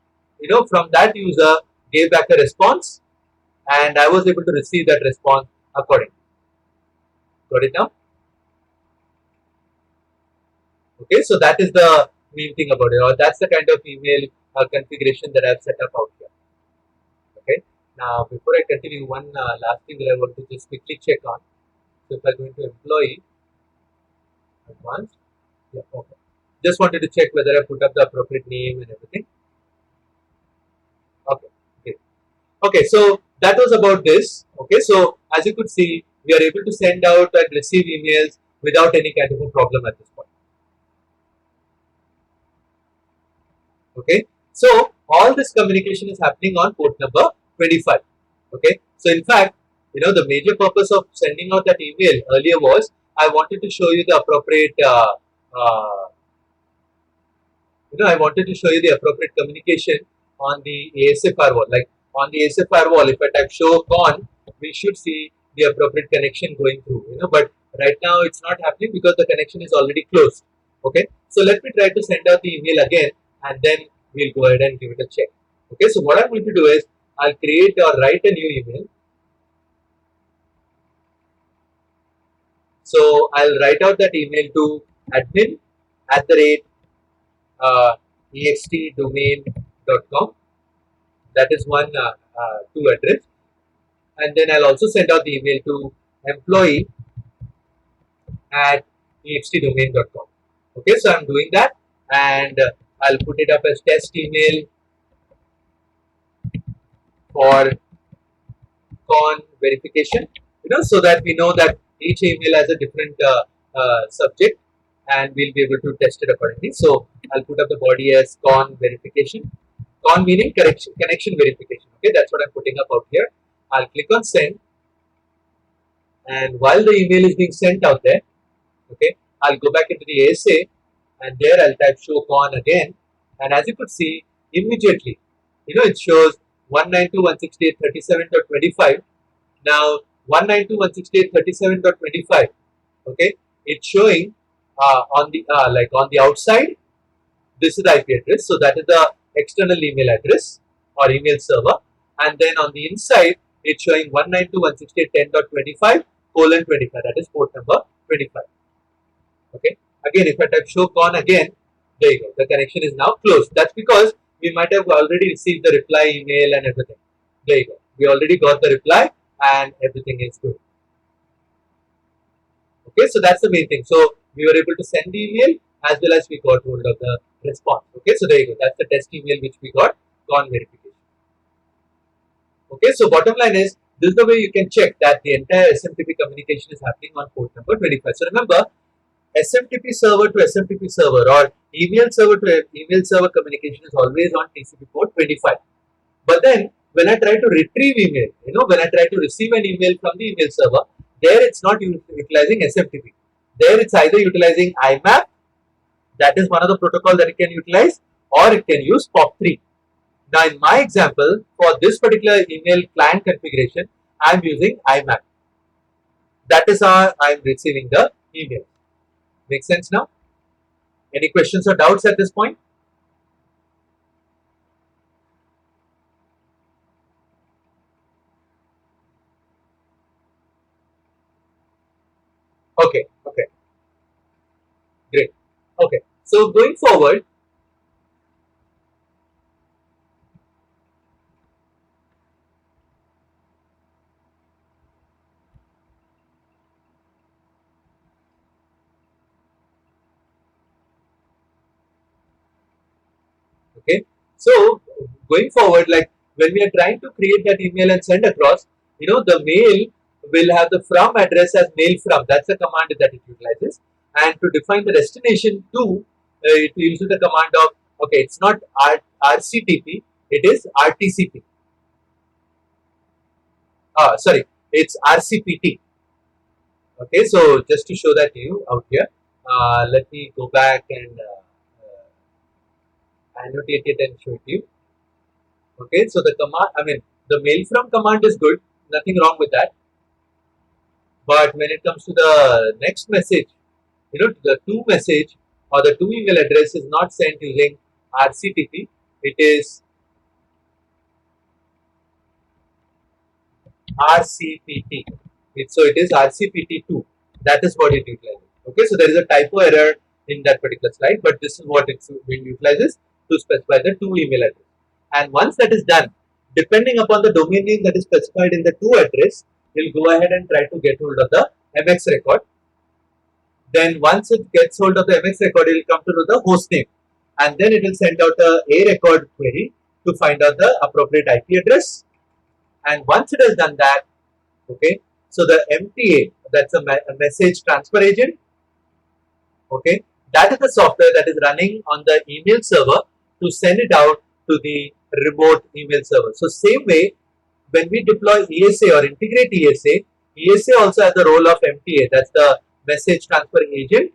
from that user gave back a response and I was able to receive that response accordingly. Got it now? Okay, so that is the main thing about it, or that's the kind of email configuration that I've set up out here. Okay, now before I continue, one last thing that I want to just quickly check on. So if I go into employee, advanced, yeah, okay. Just wanted to check whether I put up the appropriate name and everything. Okay, okay, okay. So that was about this. Okay, so as you could see, we are able to send out and receive emails without any kind of a problem at this point. Okay, so all this communication is happening on port number 25. Okay, so in fact, the major purpose of sending out that email earlier was I wanted to show you the appropriate I wanted to show you the appropriate communication on the ESA firewall. Like on the ESA firewall, if I type show con, we should see the appropriate connection going through. But right now it's not happening because the connection is already closed. Okay, so let me try to send out the email again, and then we'll go ahead and give it a check. Okay, so what I'm going to do is I'll create or write a new email. So I'll write out that email to admin @ extdomain.com. That is one to address, and then I'll also send out the email to employee at extdomain.com. Okay, so I'm doing that, and I'll put it up as test email for con verification. So that we know that each email has a different subject, and we'll be able to test it accordingly. So I'll put up the body as con verification. Con meaning connection verification. Okay, that's what I'm putting up out here. I'll click on send, and while the email is being sent out there, okay, I'll go back into the ESA, and there I'll type show con again, and as you could see, immediately, it shows 192.168.37.25. Now 192.168.37.25, okay, it's showing on the on the outside. This is the IP address, so that is the external email address or email server, and then on the inside it's showing 192.168.10.25:25. That is port number 25. Okay. Again, if I type show con again, there you go. The connection is now closed. That's because we might have already received the reply email and everything. There you go. We already got the reply and everything is good. Okay, so that's the main thing. So we were able to send the email as well as we got hold of the response. Okay, so there you go. That's the test email which we got con verification. Okay, so bottom line is this is the way you can check that the entire SMTP communication is happening on port number 25. So remember, SMTP server to SMTP server or email server to email server communication is always on TCP port 25. But then when I try to retrieve email, when I try to receive an email from the email server, there it's not utilizing SMTP. There it's either utilizing IMAP, that is one of the protocol that it can utilize, or it can use POP3. Now in my example, for this particular email client configuration, I am using IMAP. That is how I am receiving the email. Make sense now? Any questions or doubts at this point? Okay, okay, great. Okay, so going forward, okay, so going forward, like when we are trying to create that email and send across, the mail will have the from address as mail from. That's the command that it utilizes. And to define the destination to, it uses the command of, okay, it's not RCTP, it is RTCP. Sorry, it's RCPT. Okay, so just to show that to you out here, let me go back and annotate it and show it to you. Okay, so the command, the mail from command is good, nothing wrong with that. But when it comes to the next message, the to message or the to email address is not sent using RCTP, it is RCPT. So it is RCPT2. That is what it utilizes. Okay, so there is a typo error in that particular slide, but this is what it utilizes to specify the to email address. And once that is done, depending upon the domain name that is specified in the to address, we'll go ahead and try to get hold of the MX record. Then once it gets hold of the MX record, it will come to know the host name, and then it will send out a record query to find out the appropriate IP address. And once it has done that, okay, so the MTA, that's a message transfer agent, okay, that is the software that is running on the email server to send it out to the remote email server. So same way, when we deploy ESA or integrate ESA, ESA also has the role of MTA, that's the message transfer agent,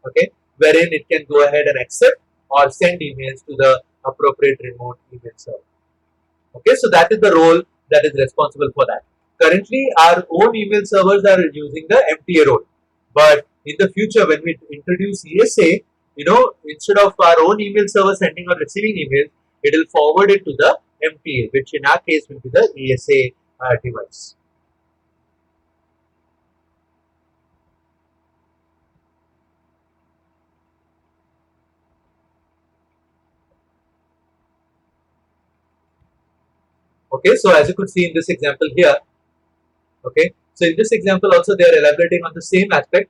okay, wherein it can go ahead and accept or send emails to the appropriate remote email server. Okay, so that is the role that is responsible for that. Currently, our own email servers are using the MTA role, but in the future, when we introduce ESA, instead of our own email server sending or receiving emails, it will forward it to the MTA, which in our case will be the ESA device. Okay, so as you could see in this example here, okay, so in this example also they are elaborating on the same aspect.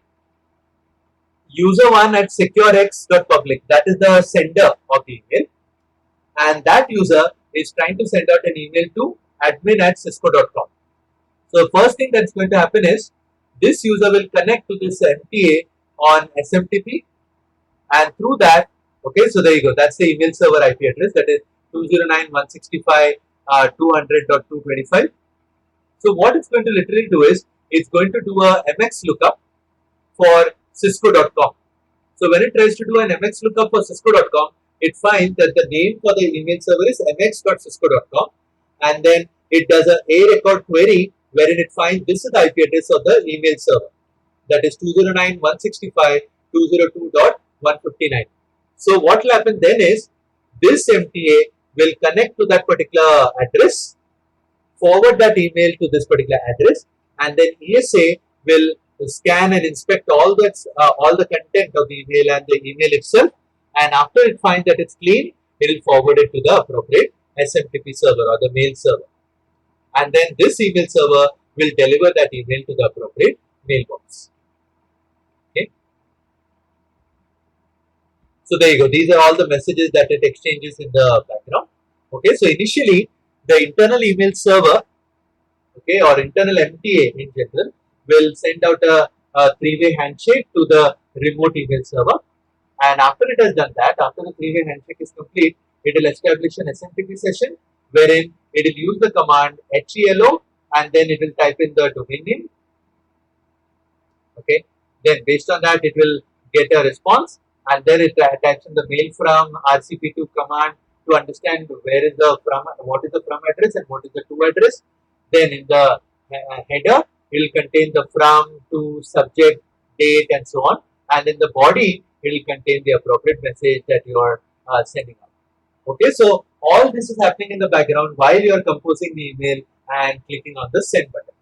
User1 at securex.public, that is the sender of the email, and that user is trying to send out an email to admin at cisco.com. So first thing that's going to happen is this user will connect to this MTA on SMTP, and through that, okay, so there you go, that's the email server IP address, that is 209.165.200.225. So what it's going to literally do is it's going to do a MX lookup for cisco.com. So when it tries to do an MX lookup for cisco.com, it finds that the name for the email server is mx.cisco.com, and then it does a record query wherein it finds this is the IP address of the email server, that is 209.165.202.159. So what will happen then is this MTA will connect to that particular address, forward that email to this particular address, and then ESA will scan and inspect all the content of the email and the email itself, and after it finds that it's clean, it will forward it to the appropriate SMTP server or the mail server, and then this email server will deliver that email to the appropriate mailbox. Okay, so there you go, these are all the messages that it exchanges in the background. Okay, so initially the internal email server, okay, or internal MTA in general, will send out a three-way handshake to the remote email server, and after it has done that, after the three-way handshake is complete, it will establish an SMTP session wherein it will use the command HELO, and then it will type in the domain name. Okay, then based on that it will get a response, and then it types in the mail from RCP2 command to understand where is the from, what is the from address and what is the to address. Then in the header it will contain the from, to, subject, date, and so on, and in the body it will contain the appropriate message that you are sending out. Okay, so all this is happening in the background while you are composing the email and clicking on the send button.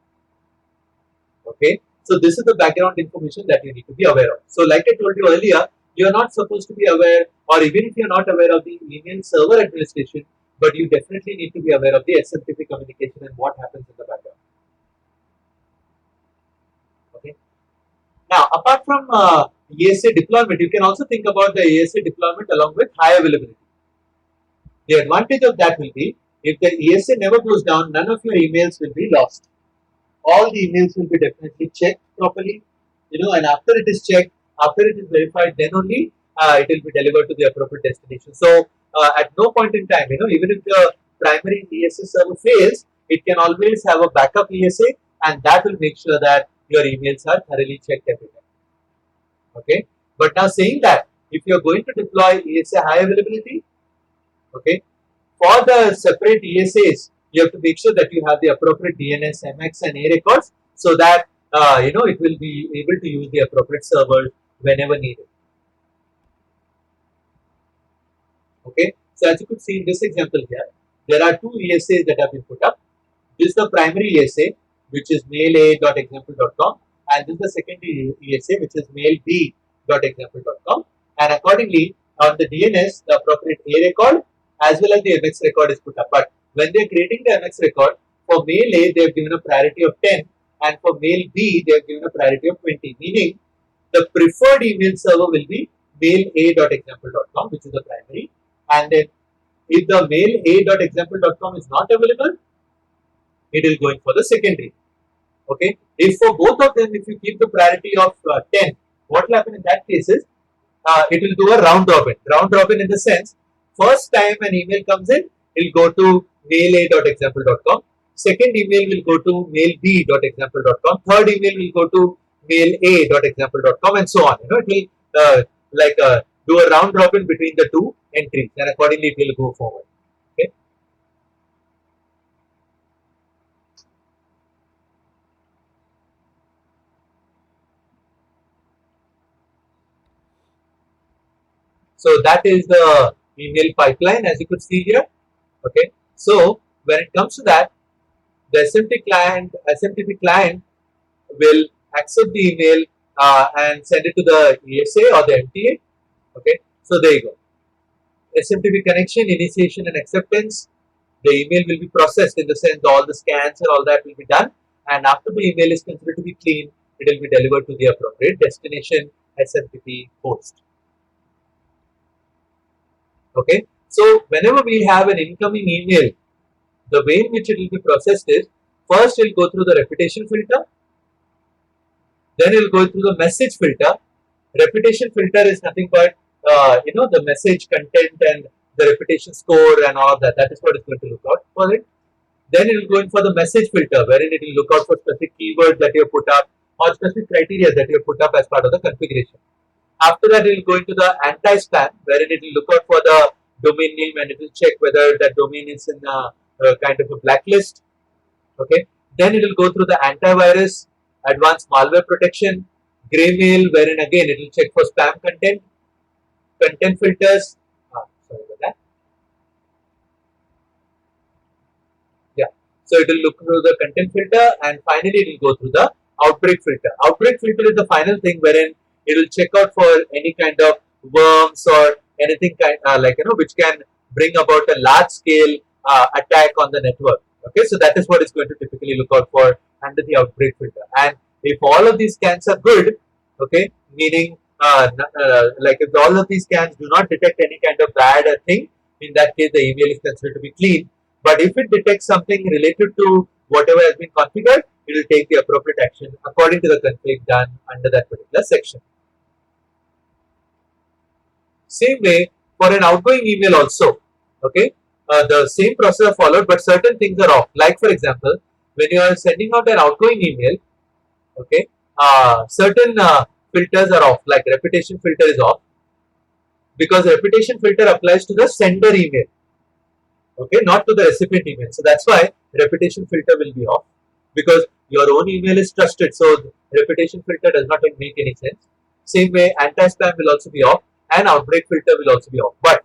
Okay, so this is the background information that you need to be aware of. So like I told you earlier, you are not supposed to be aware, or even if you are not aware of the email server administration, but you definitely need to be aware of the SMTP communication and what happens in the background. Okay. Now, apart from ESA deployment, you can also think about the ESA deployment along with high availability. The advantage of that will be, if the ESA never goes down, none of your emails will be lost. All the emails will be definitely checked properly, and after it is checked, after it is verified, then only it will be delivered to the appropriate destination. So at no point in time, even if the primary ESA server fails, it can always have a backup ESA, and that will make sure that your emails are thoroughly checked every time. Okay, but now saying that, if you are going to deploy ESA high availability, okay, for the separate ESAs, you have to make sure that you have the appropriate DNS, MX, and A records, so that it will be able to use the appropriate servers whenever needed. Okay, so as you could see in this example here, there are two ESAs that have been put up. This is the primary ESA, which is maila.example.com, and this is the secondary ESA, which is mailb.example.com, and accordingly on the DNS, the appropriate A record as well as the MX record is put up. But when they are creating the MX record, for mail A they have given a priority of 10, and for mail B they have given a priority of 20, meaning the preferred email server will be maila.example.com, which is the primary. And then if the maila.example.com is not available, it is going for the secondary. Okay. If for both of them, if you keep the priority of 10, what will happen in that case is it will do a round robin. Round robin in the sense, first time an email comes in, it will go to maila.example.com. Second email will go to mailb.example.com. Third email will go to maila.example.com, and so on. It will do a round robin between the two entries, and accordingly it will go forward. Okay. So that is the email pipeline, as you could see here. Okay. So when it comes to that, the SMTP client will accept the email and send it to the ESA or the MTA. Okay. So there you go. SMTP connection, initiation and acceptance. The email will be processed in the sense all the scans and all that will be done. And after the email is considered to be clean, it will be delivered to the appropriate destination SMTP host. Okay. So whenever we have an incoming email, the way in which it will be processed is, first it will go through the reputation filter, then it will go through the message filter. Reputation filter is nothing but the message content and the reputation score and all of that. That is what it's going to look out for it. Then it will go in for the message filter, wherein it will look out for specific keywords that you have put up or specific criteria that you have put up as part of the configuration. After that, it will go into the anti-spam, wherein it will look out for the domain name and it will check whether that domain is in a kind of a blacklist. Okay. Then it will go through the antivirus, advanced malware protection, gray mail, wherein again it will check for spam content filters. Sorry about that. Yeah. So it will look through the content filter, and finally it will go through the outbreak filter. Outbreak filter is the final thing wherein it will check out for any kind of worms or anything which can bring about a large scale attack on the network. Okay, so that is what it's going to typically look out for under the outbreak filter. And if all of these scans are good, okay, meaning if all of these scans do not detect any kind of bad thing, in that case the email is considered to be clean. But if it detects something related to whatever has been configured, it will take the appropriate action according to the config done under that particular section. Same way for an outgoing email also, okay, the same process are followed, but certain things are off. Like for example, when you are sending out an outgoing email, okay, certain filters are off, like reputation filter is off, because reputation filter applies to the sender email, okay, not to the recipient email. So that's why reputation filter will be off, because your own email is trusted, so reputation filter does not make any sense. Same way, anti-spam will also be off, and outbreak filter will also be off. But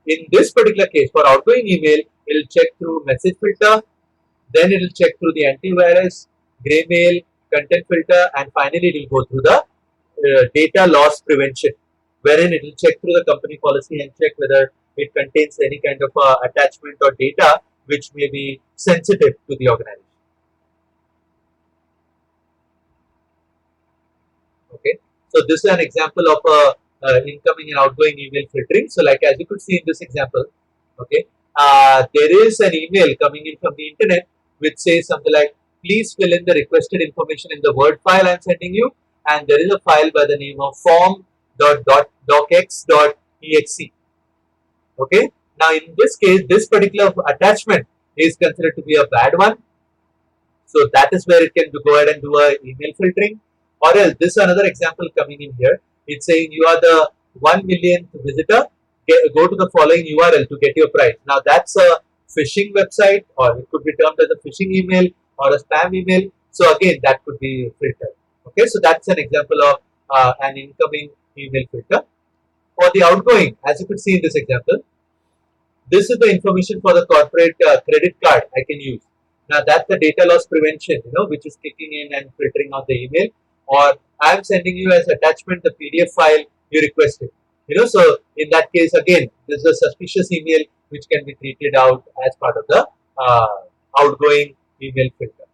in this particular case, for outgoing email, it will check through message filter, then it will check through the antivirus, gray mail, content filter, and finally it will go through the data loss prevention, wherein it will check through the company policy and check whether it contains any kind of attachment or data which may be sensitive to the organization. Okay, so this is an example of incoming and outgoing email filtering. So, like as you could see in this example, okay, there is an email coming in from the internet which says something like, please fill in the requested information in the Word file I am sending you, and there is a file by the name of form.docx.exe. Okay, now in this case, this particular attachment is considered to be a bad one. So that is where it can go ahead and do a email filtering. Or else, this is another example coming in here. It's saying you are the 1 millionth visitor. Go to the following URL to get your prize. Now that's a phishing website, or it could be termed as a phishing email or a spam email. So again, that could be filtered. Okay, so that's an example of an incoming email filter. For the outgoing, as you could see in this example, this is the information for the corporate credit card I can use. Now that's the data loss prevention, which is kicking in and filtering out the email. Or I am sending you as attachment the PDF file you requested. So in that case, again, this is a suspicious email which can be treated out as part of the outgoing email filter.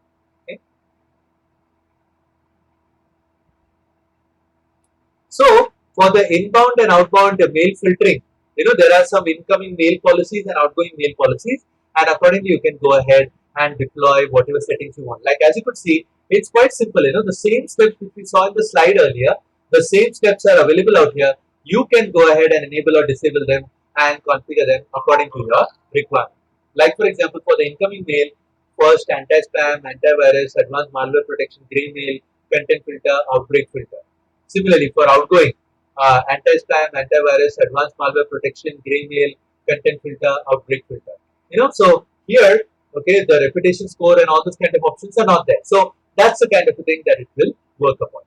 Okay. So for the inbound and outbound mail filtering, there are some incoming mail policies and outgoing mail policies, and accordingly you can go ahead and deploy whatever settings you want. Like as you could see, it's quite simple. The same steps which we saw in the slide earlier, the same steps are available out here. You can go ahead and enable or disable them and configure them according to your requirement. Like for example, for the incoming mail, first anti-spam, antivirus, advanced malware protection, gray mail, content filter, outbreak filter. Similarly, for outgoing, anti-spam, antivirus, advanced malware protection, gray mail, content filter, outbreak filter. So here, okay, the reputation score and all those kind of options are not there. So that's the kind of a thing that it will work upon.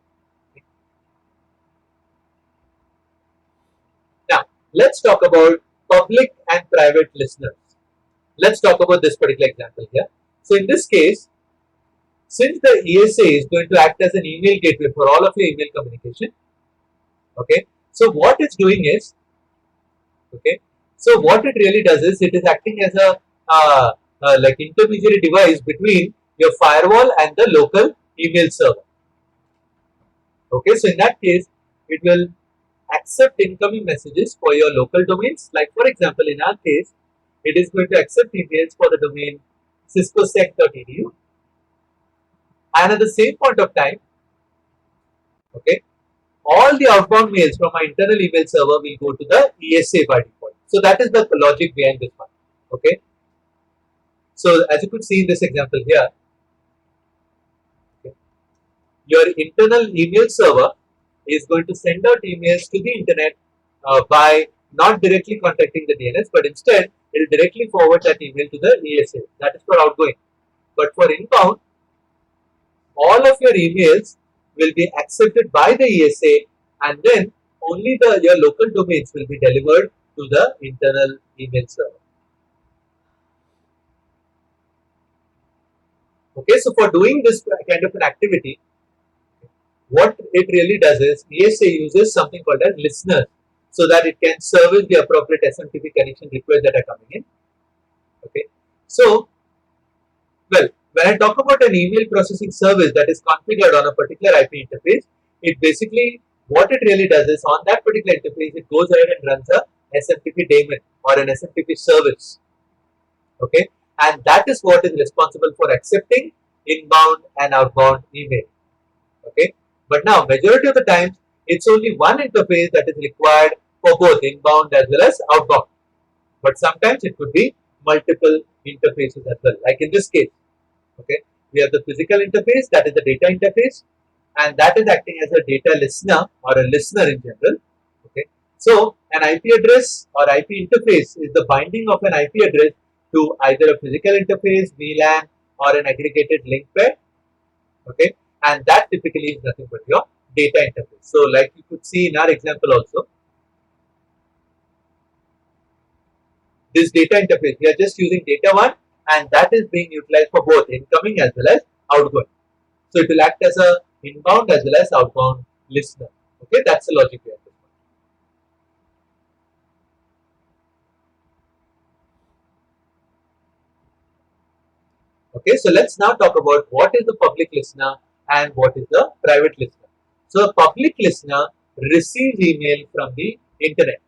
Now, let's talk about public and private listeners. Let's talk about this particular example here. So in this case, since the ESA is going to act as an email gateway for all of your email communication, okay, so what it's doing is, okay, so what it really does is it is acting as a like intermediary device between your firewall and the local email server. Okay, so in that case, it will accept incoming messages for your local domains. Like for example, in our case, it is going to accept emails for the domain ciscosec.edu, and at the same point of time, okay, all the outbound mails from our internal email server will go to the ESA by default. So that is the logic behind this one. Okay. So as you could see in this example here, okay, your internal email server is going to send out emails to the internet by not directly contacting the DNS, but instead it will directly forward that email to the ESA. That is for outgoing. But for inbound, all of your emails will be accepted by the ESA, and then only your local domains will be delivered to the internal email server. Okay, so for doing this kind of an activity, what it really does is ESA uses something called as listener, so that it can service the appropriate SMTP connection requests that are coming in. Okay, so well, when I talk about an email processing service that is configured on a particular IP interface, it basically, what it really does is on that particular interface, it goes ahead and runs a SMTP daemon or an SMTP service. Okay, and that is what is responsible for accepting inbound and outbound email. Okay, but now majority of the times it's only one interface that is required for both inbound as well as outbound. But sometimes it could be multiple interfaces as well. Like in this case, okay, we have the physical interface, that is the data interface, and that is acting as a data listener or a listener in general. Okay, so an IP address or IP interface is the binding of an IP address to either a physical interface, VLAN, or an aggregated link pair. Okay, and that typically is nothing but your data interface. So like you could see in our example also, this data interface, we are just using data 1, and that is being utilized for both incoming as well as outgoing. So it will act as a inbound as well as outbound listener. Okay, that's the logic behind this one. Okay, so let's now talk about what is the public listener and what is the private listener. So a public listener receives email from the internet.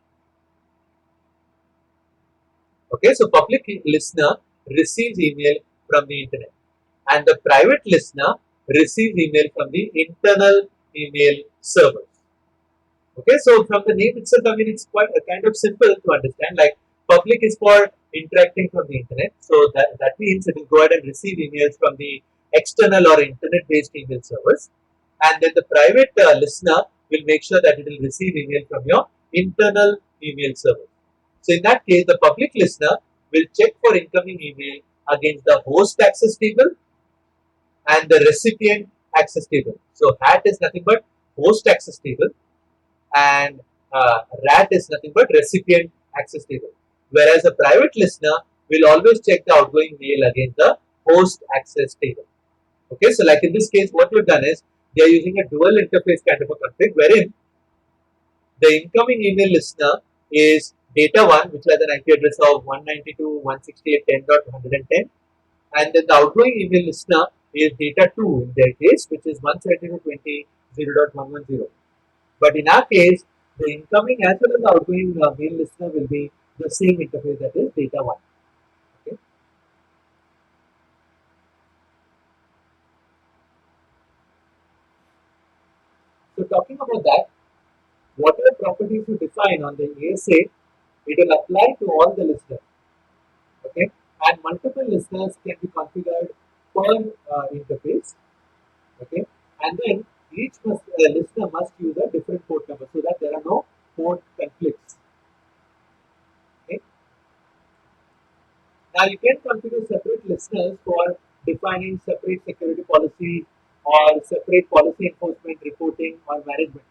Okay, so public listener receives email from the internet, and the private listener receives email from the internal email servers. Okay, so from the name itself, I mean, it's quite a kind of simple to understand. Like public is for interacting from the internet, so that means it will go ahead and receive emails from the external or internet-based email servers, and then the private listener will make sure that it will receive email from your internal email server. So in that case, the public listener will check for incoming email against the host access table and the recipient access table. So HAT is nothing but host access table, and RAT is nothing but recipient access table. Whereas a private listener will always check the outgoing mail against the host access table. Okay, so like in this case, what we've done is they are using a dual interface kind of a config, wherein the incoming email listener is data 1, which has an IP address of 192.168.10.110, and then the outgoing email listener is data 2 in their case, which is 172.20.0.110. But in our case, the incoming as well as the outgoing mail listener will be the same interface, that is data 1. Okay. So talking about that, whatever properties you define on the ESA, it will apply to all the listeners. Okay, and multiple listeners can be configured per interface. Okay, and then each listener must use a different port number so that there are no port conflicts. Okay, now you can configure separate listeners for defining separate security policy or separate policy enforcement, reporting, or management.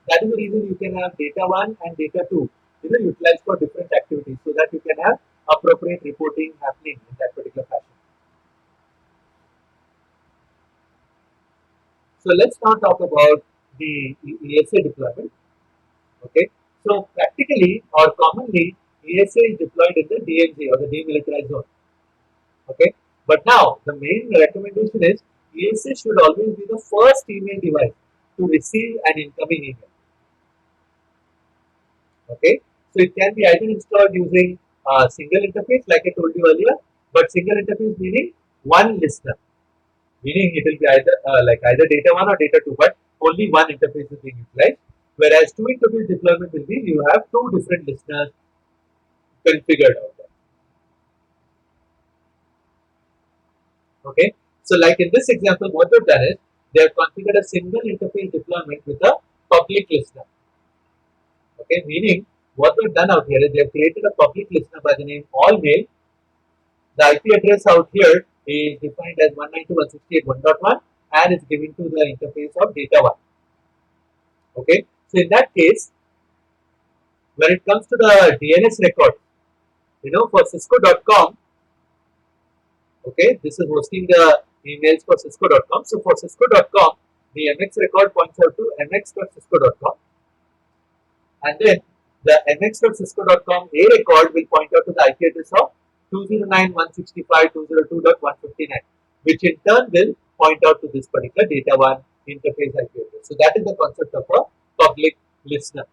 That is the reason you can have data 1 and data 2, utilized for different activities so that you can have appropriate reporting happening in that particular fashion. So let's now talk about the ESA deployment. Okay. So practically or commonly, ESA is deployed in the DMZ or the demilitarized zone. Okay. But now the main recommendation is ESA should always be the first email device to receive an incoming email. Okay. So it can be either installed using a single interface, like I told you earlier, but single interface meaning one listener, meaning it will be either like either data 1 or data 2, but only one interface is being utilized. Whereas two interface deployment will be you have two different listeners configured out there. Okay, so like in this example, what they've done is they have configured a single interface deployment with a public listener. Okay, meaning what they've done out here is they have created a public listener by the name all mail. The IP address out here is defined as 192.168.1.1 and is given to the interface of data 1. Okay, so in that case, when it comes to the DNS record, for Cisco.com, okay, this is hosting the emails for Cisco.com. So for Cisco.com, the MX record points out to mx.cisco.com, and then the mx.cisco.com A record will point out to the IP address of 209.165.202.159, which in turn will point out to this particular data 1 interface IP address. So that is the concept of a public listener.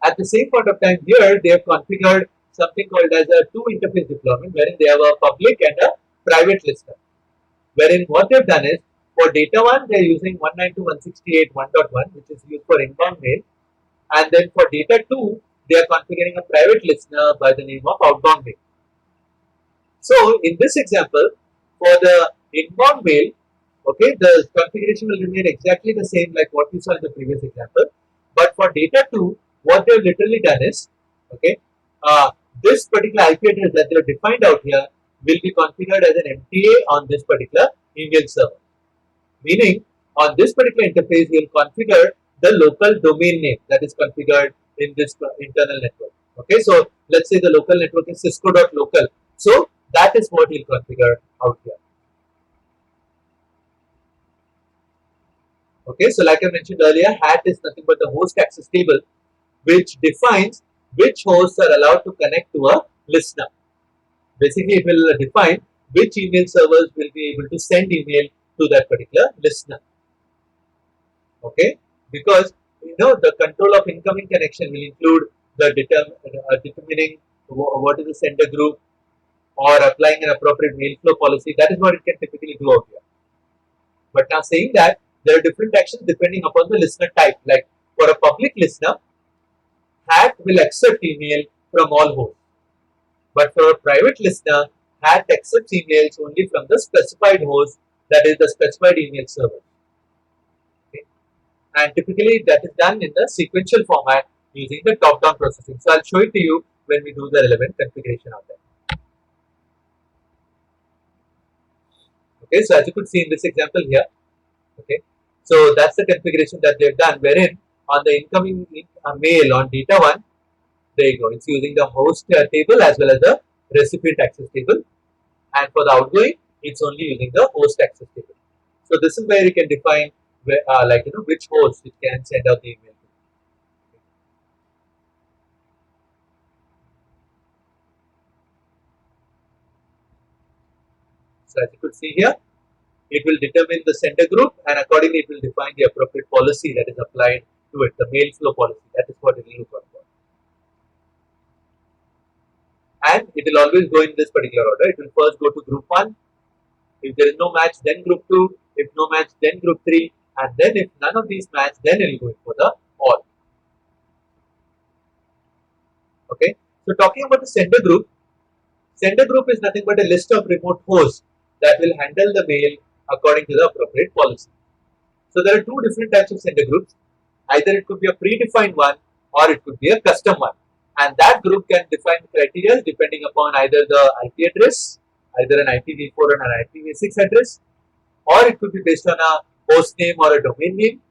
At the same point of time here, they have configured something called as a two interface deployment, wherein they have a public and a private listener. Wherein what they've done is for data 1, they're using 192.168.1.1, which is used for inbound mail, and then for data 2, they are configuring a private listener by the name of outbound mail. So in this example, for the inbound mail, okay, the configuration will remain exactly the same like what we saw in the previous example. But for data 2, what they've literally done is, okay, this particular IP address that they've defined out here will be configured as an MTA on this particular email server. Meaning, on this particular interface, you'll configure the local domain name that is configured in this internal network. Okay, so let's say the local network is cisco.local. So that is what you'll configure out here. Okay, so like I mentioned earlier, HAT is nothing but the host access table, which defines which hosts are allowed to connect to a listener. Basically, it will define which email servers will be able to send email to that particular listener. Okay, because the control of incoming connection will include the determining what is the sender group or applying an appropriate mail flow policy. That is what it can typically do out here. But now saying that, there are different actions depending upon the listener type. Like for a public listener, HAT will accept email from all hosts. But for a private listener, HAT accepts emails only from the specified host, that is the specified email server. Okay. And typically that is done in the sequential format using the top-down processing. So I'll show it to you when we do the relevant configuration of that. Okay, so as you could see in this example here, okay, so that's the configuration that they've done, wherein on the incoming mail on data 1, there you go, it's using the host table as well as the recipient access table, and for the outgoing, it's only using the host access table. So this is where you can define where, which host it can send out the email to. So as you could see here, it will determine the sender group, and accordingly it will define the appropriate policy that is applied to it, the mail flow policy. That is what it will look for. And it will always go in this particular order. It will first go to group 1. If there is no match, then group 2. If no match, then group 3. And then if none of these match, then it will go for the all. Okay. So talking about the sender group is nothing but a list of remote hosts that will handle the mail according to the appropriate policy. So there are two different types of sender groups. Either it could be a predefined one or it could be a custom one. And that group can define criteria depending upon either the IP address, either an IPv4 or an IPv6 address, or it could be based on a host name or a domain name,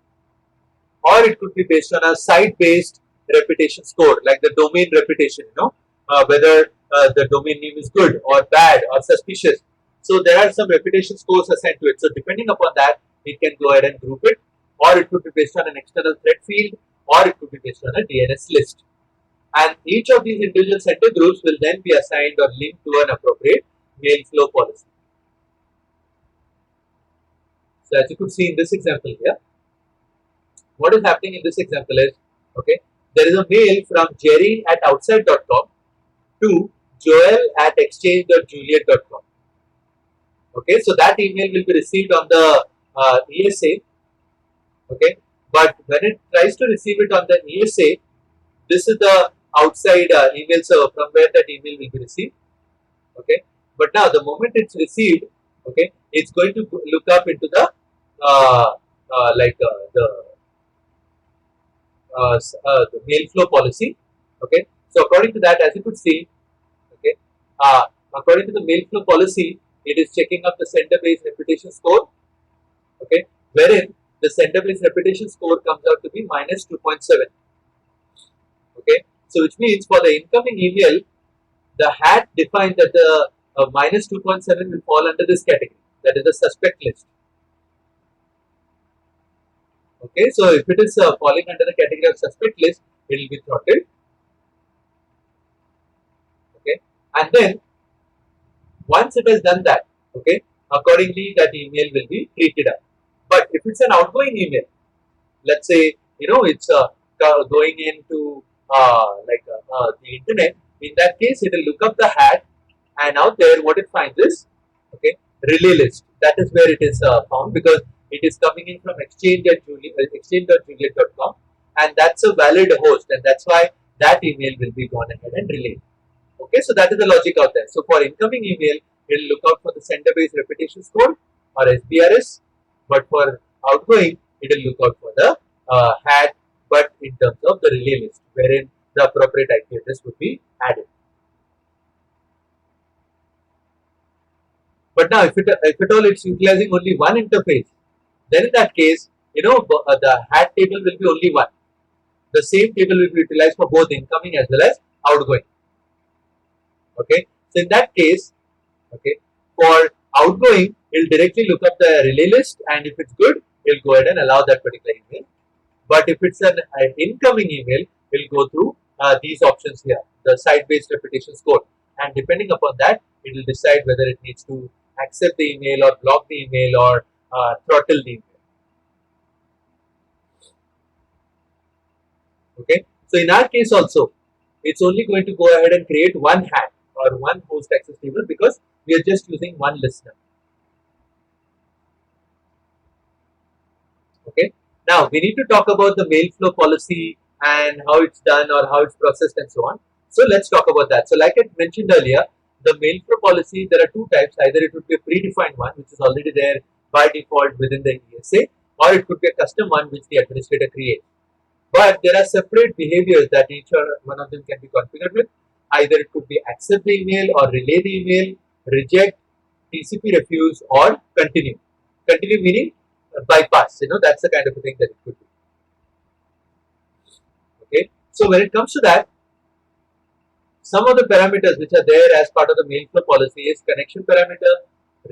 or it could be based on a site-based reputation score, like the domain reputation, whether the domain name is good or bad or suspicious. So there are some reputation scores assigned to it. So depending upon that, it can go ahead and group it, or it could be based on an external threat field, or it could be based on a DNS list. And each of these individual sender groups will then be assigned or linked to an appropriate mail flow policy. So as you could see in this example here, what is happening in this example is, okay, there is a mail from Jerry at outside.com to Joel at exchange.juliet.com. Okay, so that email will be received on the ESA. Okay, but when it tries to receive it on the ESA, this is the outside email server from where that email will be received. Okay, but now the moment it's received, okay, it's going to look up into the the mail flow policy. Okay, so according to that, as you could see, okay, according to the mail flow policy, it is checking up the sender based reputation score. Okay, wherein the sender based reputation score comes out to be minus 2.7. Okay, so which means for the incoming email, the hat defines that the minus 2.7 will fall under this category, that is the suspect list. Okay, so if it is falling under the category of suspect list, it will be throttled. Okay, and then once it has done that, okay, accordingly that email will be treated up. But if it's an outgoing email, let's say it's going into the internet, in that case it will look up the hat, and out there what it finds is, okay, relay list. That is where it is found, because it is coming in from exchange.juliet.com, and that's a valid host, and that's why that email will be gone ahead and relayed. Okay, so that is the logic out there. So for incoming email, it will look out for the sender based reputation score or SBRS, but for outgoing, it will look out for the hat, but in terms of the relay list, wherein the appropriate IP address would be added. But now, if at all it's utilizing only one interface, then in that case, the hat table will be only one. The same table will be utilized for both incoming as well as outgoing. Okay, so in that case, okay, for outgoing, it will directly look up the relay list, and if it's good, it will go ahead and allow that particular email. But if it's an incoming email, it will go through these options here, the site-based reputation score, and depending upon that, it will decide whether it needs to accept the email or block the email or throttle the email. Okay, so in our case also, it's only going to go ahead and create one hat or one host access table, because we are just using one listener. Okay, now we need to talk about the mail flow policy and how it's done or how it's processed and so on. So let's talk about that. So like I mentioned earlier, the mail flow policy, there are two types. Either it would be a predefined one, which is already there by default within the ESA, or it could be a custom one which the administrator creates. But there are separate behaviors that each one of them can be configured with. Either it could be accept the email or relay the email, reject, TCP refuse, or continue. Continue meaning bypass. That's the kind of a thing that it could be. Okay. So when it comes to that, some of the parameters which are there as part of the mail flow policy is connection parameter,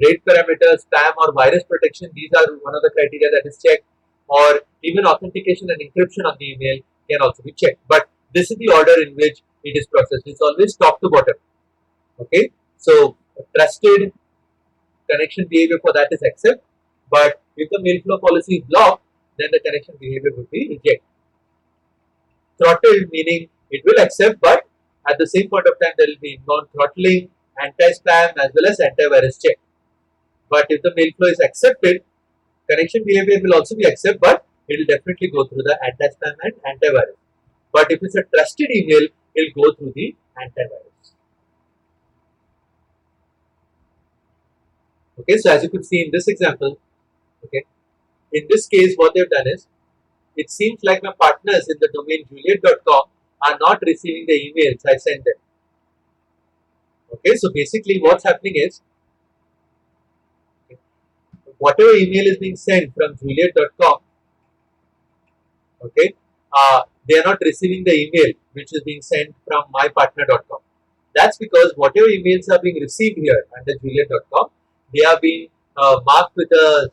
rate parameter, spam or virus protection. These are one of the criteria that is checked, or even authentication and encryption of the email can also be checked. But this is the order in which it is processed. It's always top to bottom. Okay, so trusted connection behavior for that is accept, But if the mail flow policy is blocked, then the connection behavior would be reject. Throttled meaning it will accept, but at the same point of time there will be inbound throttling, anti-spam as well as antivirus check. But if the mail flow is accepted, connection behavior will also be accept, but it will definitely go through the anti-spam and antivirus. But if it's a trusted email, it will go through the antivirus. Okay, so as you could see in this example, okay, in this case what they've done is, it seems like my partners in the domain juliet.com are not receiving the emails I send them. Okay, so basically what's happening is, whatever email is being sent from juliet.com, okay, they are not receiving the email which is being sent from mypartner.com. That's because whatever emails are being received here under juliet.com, they are being marked with a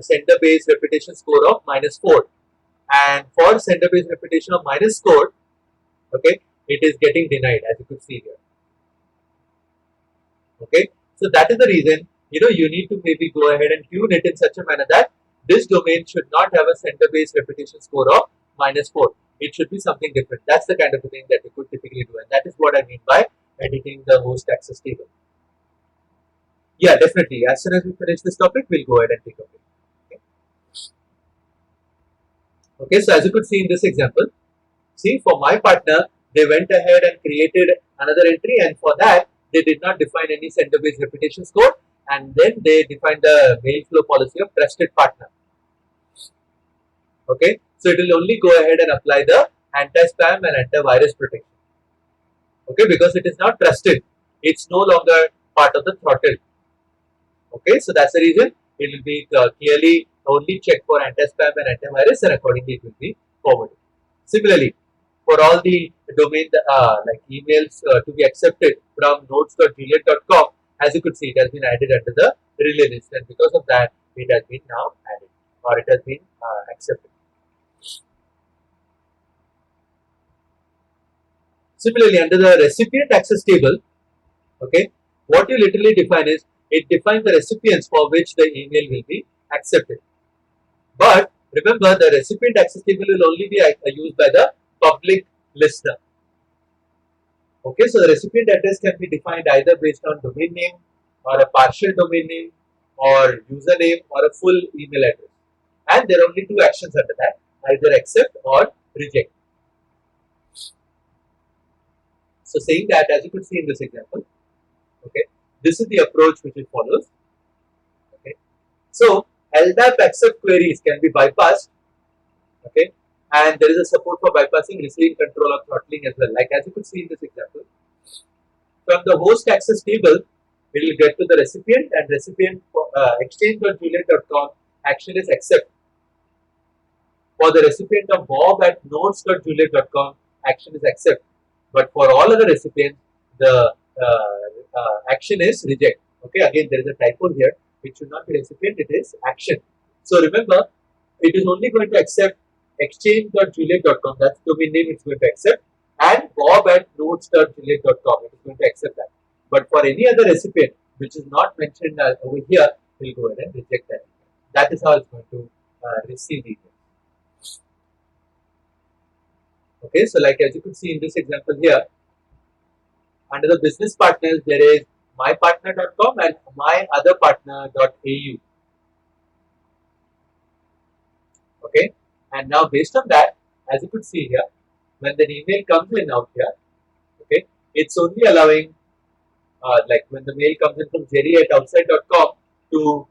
sender based reputation score of -4. And for sender based reputation of -4, okay, it is getting denied, as you could see here. Okay, so that is the reason, you need to maybe go ahead and tune it in such a manner that this domain should not have a sender based reputation score of -4. It should be something different. That's the kind of a thing that you could typically do, and that is what I mean by editing the host access table. Yeah, definitely. As soon as we finish this topic, we'll go ahead and take a break. Okay. Okay, so as you could see in this example, see, for my partner, they went ahead and created another entry, and for that, they did not define any sender based reputation score, and then they defined the mail flow policy of trusted partner. Okay, so it will only go ahead and apply the anti-spam and antivirus protection. Okay, because it is not trusted, it's no longer part of the throttle. Okay, so that's the reason it will be clearly only checked for anti-spam and antivirus, and accordingly it will be forwarded. Similarly, for all the domain like emails to be accepted from notes.juliet.com, as you could see, it has been added under the relay list, and because of that, it has been now added, or it has been accepted. Similarly, under the recipient access table, okay, what you literally define is, it defines the recipients for which the email will be accepted. But remember, the recipient access table will only be used by the public listener. Okay, so the recipient address can be defined either based on domain name, or a partial domain name, or username, or a full email address. And there are only two actions under that, either accept or reject. So saying that, as you could see in this example, okay, this is the approach which it follows. Okay, so LDAP accept queries can be bypassed. Okay, and there is a support for bypassing receiving control or throttling as well. Like as you could see in this example, from the host access table, we will get to the recipient, and recipient exchange.juliet.com action is accept. For the recipient of bob@notes.juliet.com, action is accept. But for all other recipients, the action is reject. Okay, again there is a typo here. It should not be recipient, it is action. So remember, it is only going to accept exchange.juliet.com, that's the domain name it's going to accept, and bob@notes.juliet.com, it is going to accept that. But for any other recipient which is not mentioned over here, we'll go ahead and reject that. That is how it's going to receive the email. Okay, so like as you could see in this example here, under the business partners, there is mypartner.com and myotherpartner.au. Okay, and now based on that, as you could see here, when the email comes in out here, okay, it's only allowing like when the mail comes in from jerry@outside.com to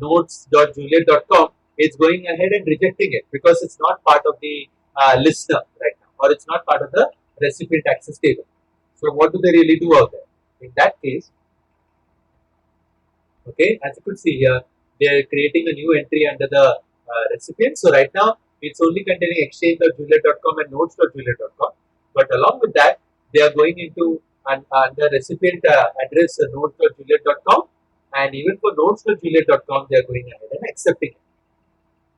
notes.juliet.com, it's going ahead and rejecting it because it's not part of the listener right now, or it's not part of the recipient access table. So what do they really do out there? In that case, okay, as you could see here, they are creating a new entry under the recipient. So right now, it's only containing exchange.juliet.com and notes.juliet.com. But along with that, they are going into under recipient address notes.juliet.com, and even for notes.juliet.com, they are going ahead and accepting it.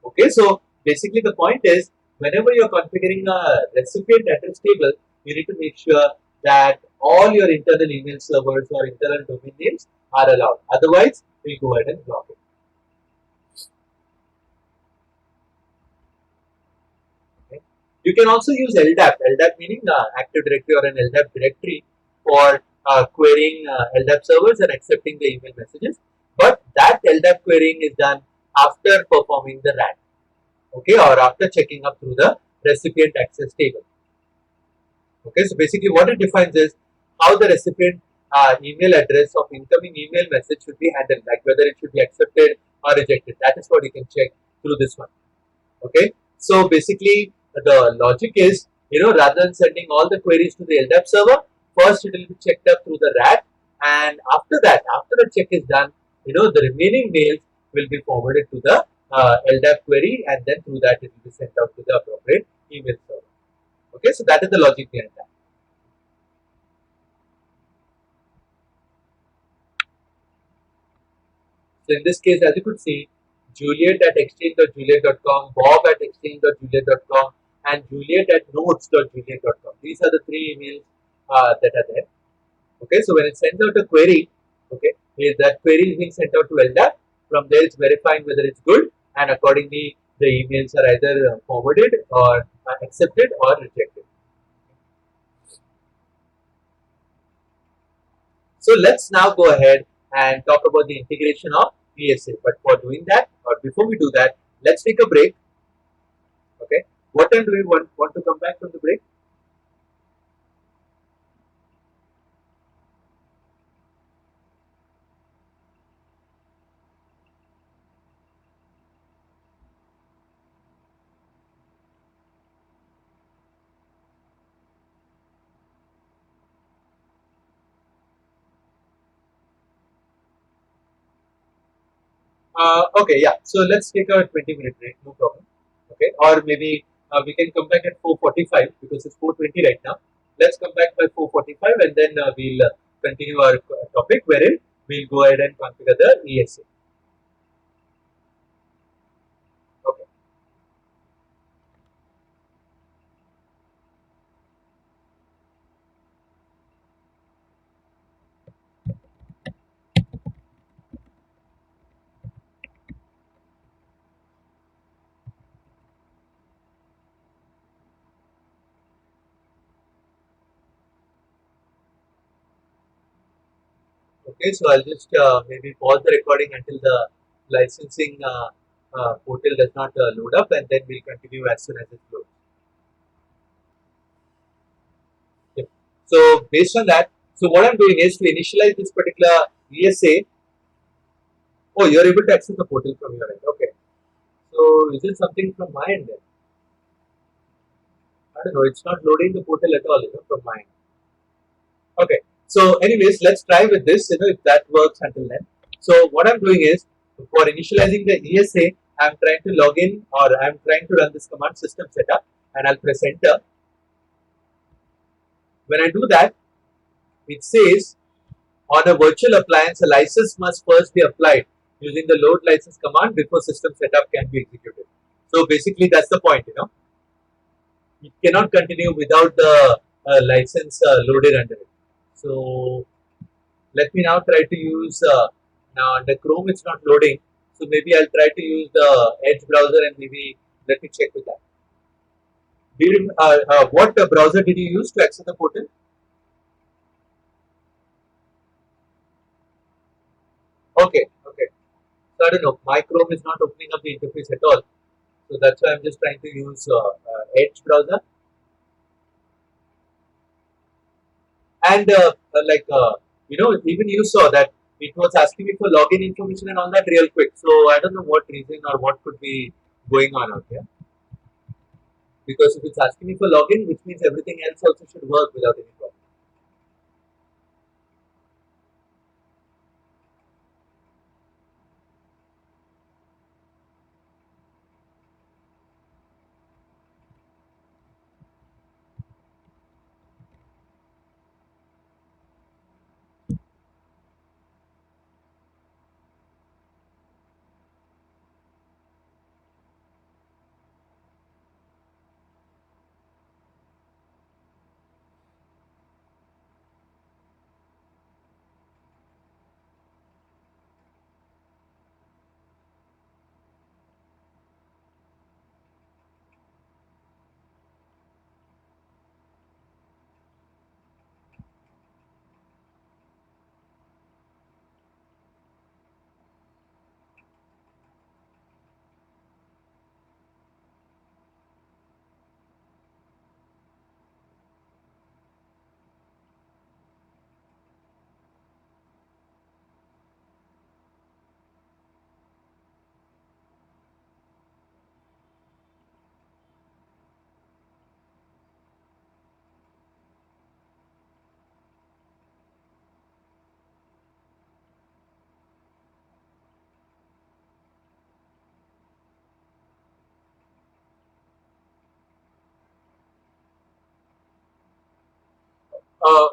Okay, so basically the point is, whenever you are configuring a recipient address table, you need to make sure that all your internal email servers or internal domain names are allowed. Otherwise, we'll go ahead and block it. Okay. You can also use LDAP meaning Active Directory or an LDAP directory for querying LDAP servers and accepting the email messages. But that LDAP querying is done after performing the RAT, okay, or after checking up through the recipient access table. Okay, so basically what it defines is how the recipient email address of incoming email message should be handled, like whether it should be accepted or rejected. That is what you can check through this one. Okay, so basically the logic is, rather than sending all the queries to the LDAP server, first it will be checked up through the RAT, and after that, after the check is done, the remaining mails will be forwarded to the LDAP query, and then through that it will be sent out to the appropriate email server. Okay, so that is the logic behind that. So in this case, as you could see, Juliet at exchange.juliet.com, Bob at exchange.juliet.com, and Juliet at notes.juliet.com. These are the three emails that are there. Okay, so when it sends out a query, okay, that query is being sent out to LDAP. From there, it's verifying whether it's good, and accordingly, the emails are either forwarded or accepted or rejected. So let's now go ahead and talk about the integration of ESA. But for doing that, or before we do that, let's take a break. Okay. What time do we want to come back from the break? Okay, yeah. So let's take a 20-minute break, no problem. Okay, or maybe we can come back at 4:45 because it's 4:20 right now. Let's come back by 4:45 and then we'll continue our topic wherein we'll go ahead and configure the ESA. Okay. Okay, so I'll just maybe pause the recording until the licensing portal does not load up, and then we'll continue as soon as it loads. Okay. So based on that, so what I'm doing is to initialize this particular ESA. Oh, you're able to access the portal from your end. Okay. So is it something from my end then? I don't know. It's not loading the portal at all, from my end. Okay. So, anyways, let's try with this. If that works until then. So, what I'm doing is for initializing the ESA, I'm trying to log in or I'm trying to run this command system setup, and I'll press enter. When I do that, it says on a virtual appliance, a license must first be applied using the load license command before system setup can be executed. So basically, that's the point. It cannot continue without the license loaded under it. So let me now try to use now under Chrome it's not loading. So maybe I'll try to use the Edge browser and maybe let me check with that. What browser did you use to access the portal? Okay, okay. So I don't know. My Chrome is not opening up the interface at all. So that's why I'm just trying to use Edge browser. And even you saw that it was asking me for login information and all that real quick. So I don't know what reason or what could be going on out here. Because if it's asking me for login, which means everything else also should work without any problem.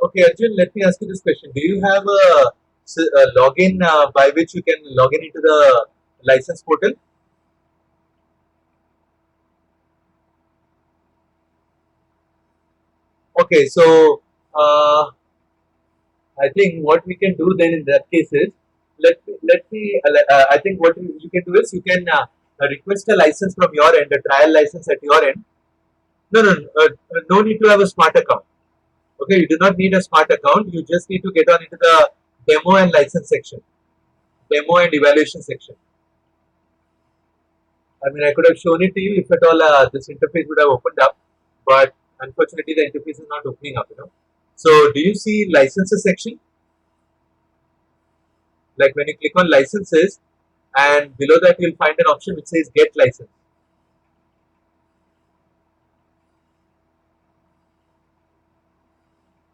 Okay, Arjun, let me ask you this question. Do you have a login by which you can log in into the license portal? Okay, so I think what we can do then in that case is I think what you can do is you can request a license from your end, a trial license at your end. No need to have a smart account. Okay, you do not need a smart account. You just need to get on into the demo and license section, demo and evaluation section. I mean, I could have shown it to you if at all this interface would have opened up, but unfortunately the interface is not opening up. So, do you see licenses section? Like when you click on licenses, and below that you'll find an option which says get license.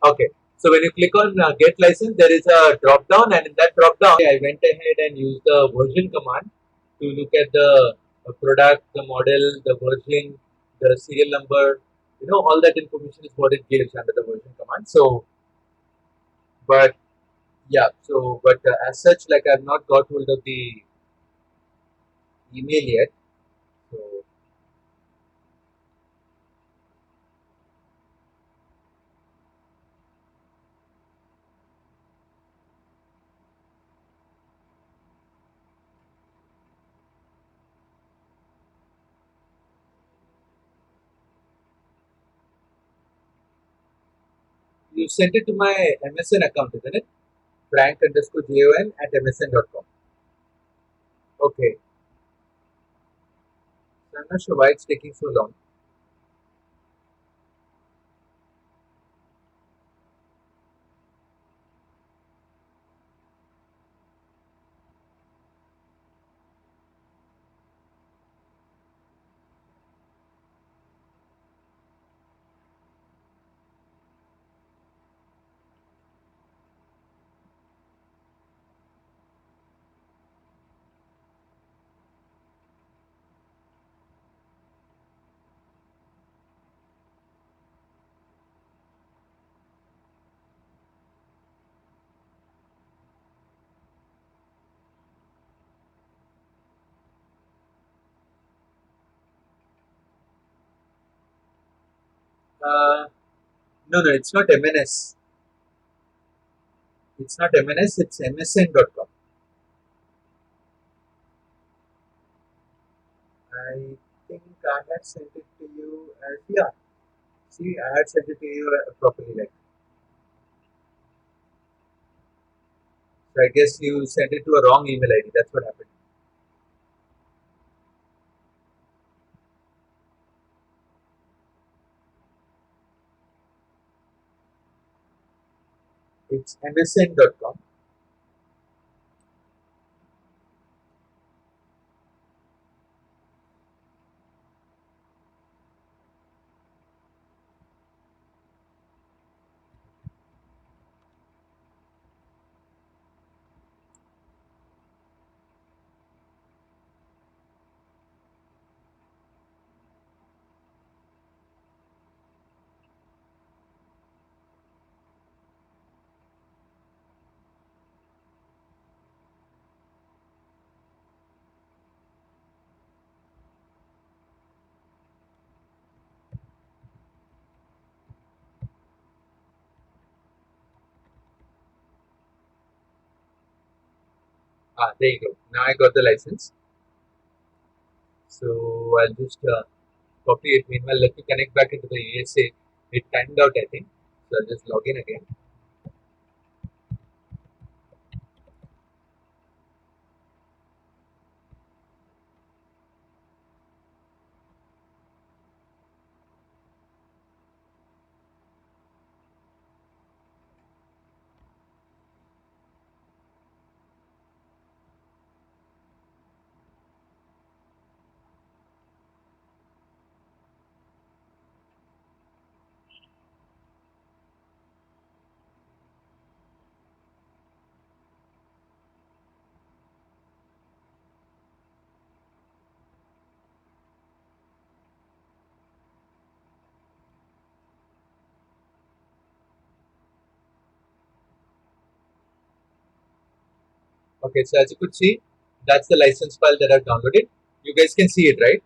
Okay. So when you click on get license, there is a drop down, and in that drop down, I went ahead and used the version command to look at the product, the model, the version, the serial number. All that information is what it gives under the version command. So, but yeah, as such, like I've not got hold of the email yet. So you sent it to my MSN account, isn't it? Frank_JON@msn.com. Okay. So I'm not sure why it's taking so long. No, it's not MNS. It's not MNS, it's MSN.com. I think I had sent it to you as, yeah. See, I had sent it to you properly. Like, so I guess you sent it to a wrong email ID. That's what happened. It's MSN.com. There you go. Now I got the license. So I'll just copy it. Meanwhile, let me connect back into the ESA. It timed out, I think. So I'll just log in again. Okay, so as you could see, that's the license file that I've downloaded. You guys can see it, right?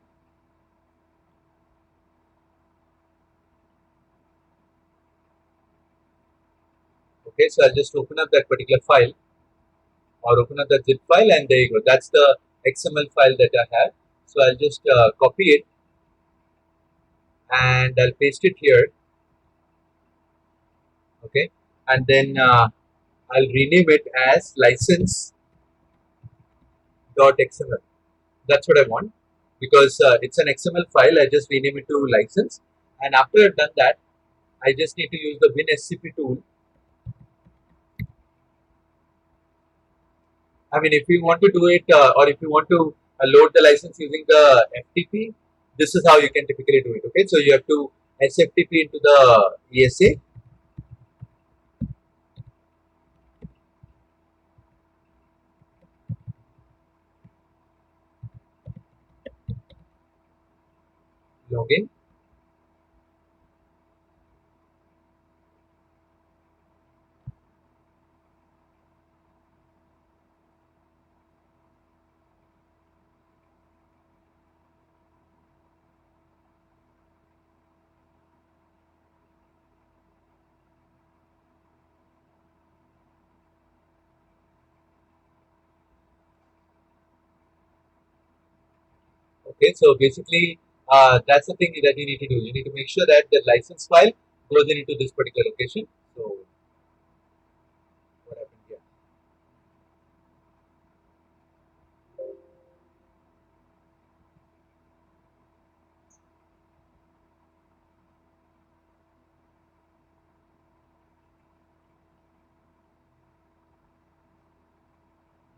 Okay, so I'll just open up that particular file or open up the zip file, and there you go. That's the XML file that I have. So I'll just copy it and I'll paste it here. Okay, and then I'll rename it as license.xml. That's what I want because it's an XML file. I just rename it to license, and after I've done that, I just need to use the WinSCP tool. I mean, if you want to do it or if you want to load the license using the FTP, this is how you can typically do it. Okay, so you have to SFTP into the ESA. Login. Okay, so basically, that's the thing that you need to do. You need to make sure that the license file goes into this particular location. So, what happened here?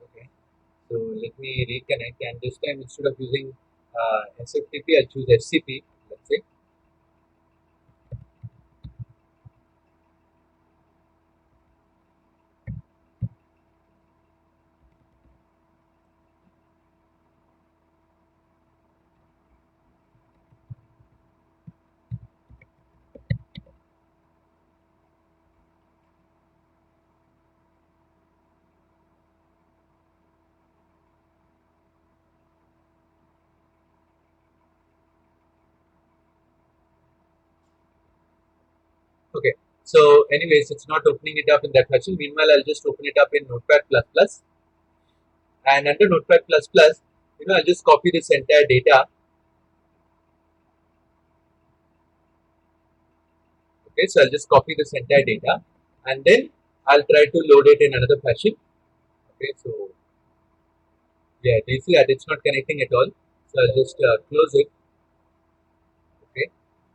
Okay, so let me reconnect, and this time instead of using SFTP, I'll choose SCP. Let's say. Okay, so anyways, it's not opening it up in that fashion. Meanwhile, I'll just open it up in Notepad++, and under Notepad++, I'll just copy this entire data. Okay, so I'll just copy this entire data, and then I'll try to load it in another fashion. Okay, so yeah, do you see that it's not connecting at all? So I'll just close it. Okay,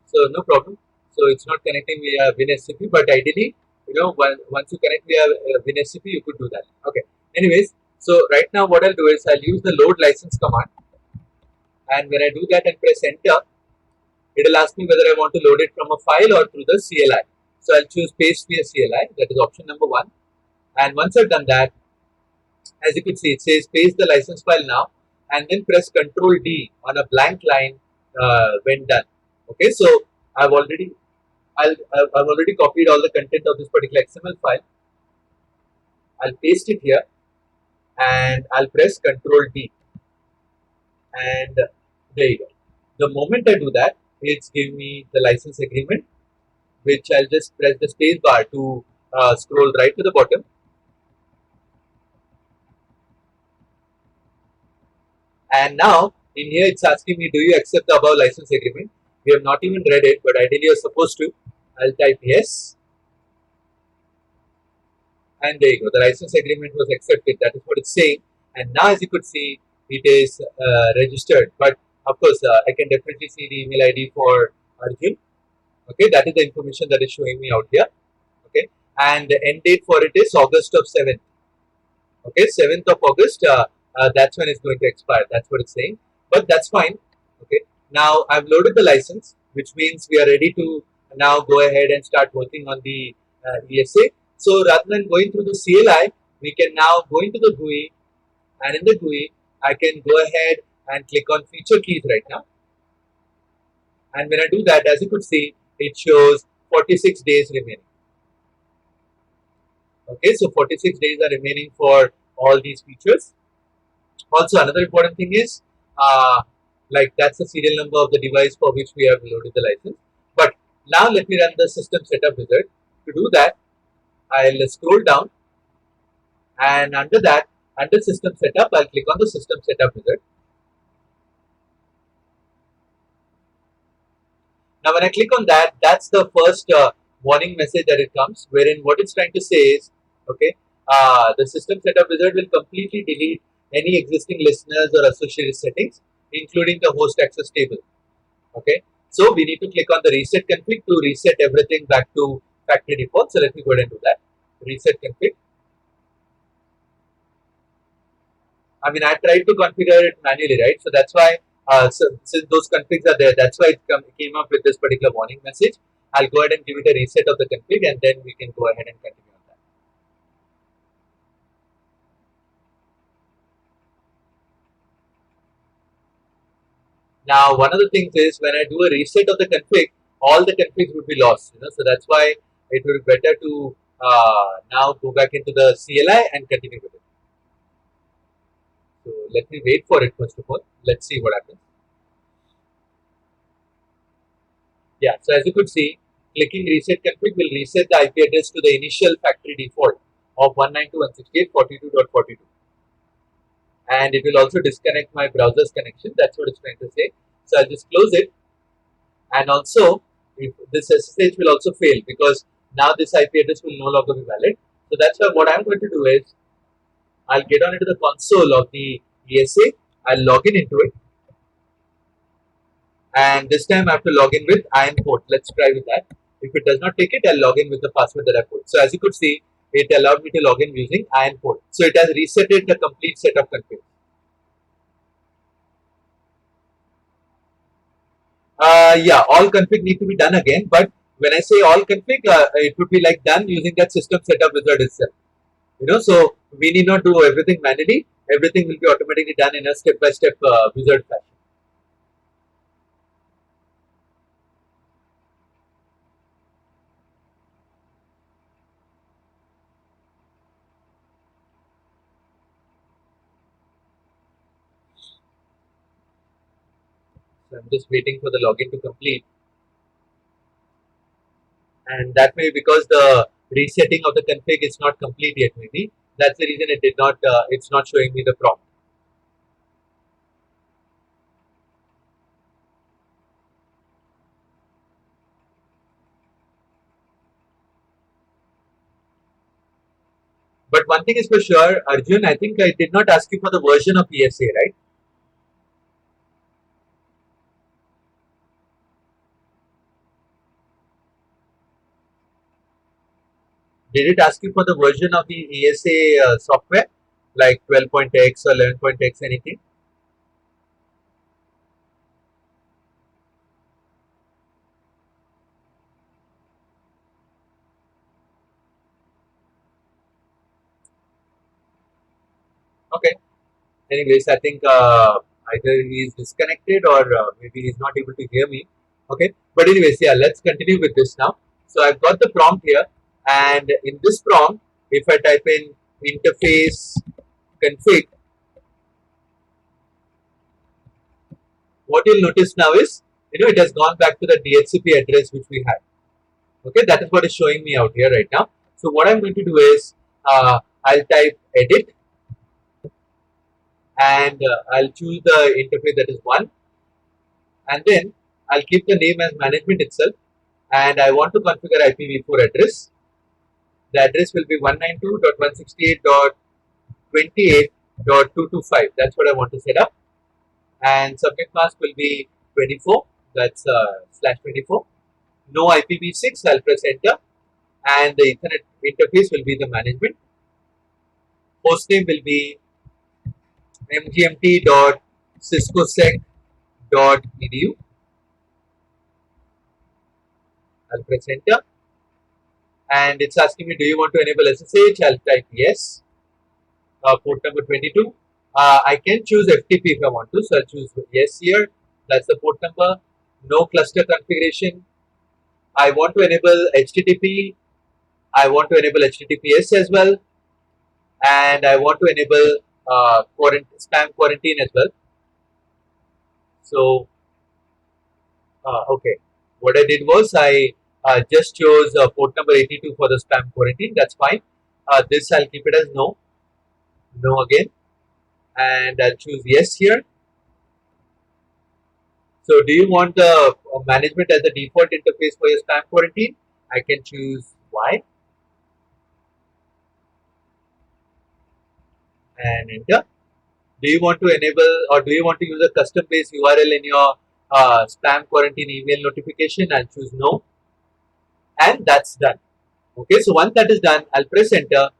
so no problem. So it's not connecting via WinSCP, but ideally, once you connect via WinSCP, you could do that. Okay. Anyways, so right now what I'll do is I'll use the load license command, and when I do that and press enter, it'll ask me whether I want to load it from a file or through the CLI. So I'll choose paste via CLI. That is option number one. And once I've done that, as you can see, it says paste the license file now, and then press Control D on a blank line when done. Okay, so I've already I've already copied all the content of this particular XML file. I'll paste it here, and I'll press Control D, and there you go. The moment I do that, it's giving me the license agreement, which I'll just press the space bar to scroll right to the bottom. And now in here it's asking me, do you accept the above license agreement? We have not even read it, but ideally you're supposed to. I'll type yes, and there you go. The license agreement was accepted. That is what it's saying. And now, as you could see, it is registered. But of course, I can definitely see the email ID for Arjun. Okay, that is the information that is showing me out here. Okay, and the end date for it is August of 7th. Okay, 7th of August. That's when it's going to expire. That's what it's saying. But that's fine. Okay, now I've loaded the license, which means we are ready to now go ahead and start working on the ESA. So rather than going through the CLI, we can now go into the GUI, and in the GUI, I can go ahead and click on feature keys right now. And when I do that, as you could see, it shows 46 days remaining. Okay, so 46 days are remaining for all these features. Also, another important thing is like that's the serial number of the device for which we have loaded the license. But now let me run the system setup wizard. To do that, I'll scroll down, and under that, under system setup, I'll click on the system setup wizard. Now, when I click on that, that's the first warning message that it comes, wherein what it's trying to say is, okay, the system setup wizard will completely delete any existing listeners or associated settings, including the host access table. Okay, so we need to click on the reset config to reset everything back to factory default. So let me go ahead and do that. Reset config. I mean, I tried to configure it manually, right? So that's why, since those configs are there, that's why it came up with this particular warning message. I'll go ahead and give it a reset of the config, and then we can go ahead and continue on that. Now, one of the things is when I do a reset of the config, all the configs would be lost. So that's why it would be better to now go back into the CLI and continue with it. So let me wait for it first of all. Let's see what happens. Yeah, so as you could see, clicking reset config will reset the IP address to the initial factory default of 192.168.42.42. And it will also disconnect my browser's connection. That's what it's trying to say. So I'll just close it. And also, if this SSH will also fail because now this IP address will no longer be valid. So that's why what I'm going to do is I'll get on into the console of the ESA. I'll log in into it. And this time I have to log in with iron port. Let's try with that. If it does not take it, I'll log in with the password that I put. So as you could see, it allowed me to log in using iron port. So it has resetted the complete set of config. Yeah, all config need to be done again. But when I say all config, it would be like done using that system setup wizard itself. So we need not do everything manually. Everything will be automatically done in a step-by-step wizard fashion. So I'm just waiting for the login to complete. And that may be because the resetting of the config is not complete yet, maybe. That's the reason it did not, it's not showing me the prompt. But one thing is for sure, Arjun, I think I did not ask you for the version of ESA, right? Did it ask you for the version of the ESA software, like 12.x or 11.x, anything? Okay. Anyways, I think either he is disconnected or maybe he's not able to hear me. Okay. But anyways, yeah, let's continue with this now. So I've got the prompt here, and in this prompt, if I type in interface config, what you'll notice now is, it has gone back to the DHCP address which we had. Okay, that is what is showing me out here right now. So what I'm going to do is, I'll type edit, and I'll choose the interface that is 1, and then I'll keep the name as management itself, and I want to configure IPv4 address. The address will be 192.168.28.225. That's what I want to set up, and subnet mask will be 24. That's /24. No IPv6. I'll press enter, and the Ethernet interface will be the management. Hostname will be mgmt.ciscosec.edu. I'll press enter, and it's asking me, do you want to enable SSH? I'll type yes. Port number 22. I can choose FTP if I want to, so I'll choose yes here. That's the port number. No cluster configuration. I want to enable HTTP. I want to enable HTTPS as well. and I want to enable spam quarantine as well. So okay, what I did was I just chose port number 82 for the spam quarantine. That's fine. This I'll keep it as no, no again, and I'll choose yes here. So do you want the management as the default interface for your spam quarantine? I can choose Y and enter. Do you want to enable or do you want to use a custom based URL in your spam quarantine email notification? I'll choose no, and that's done. Okay, so once that is done, I'll press enter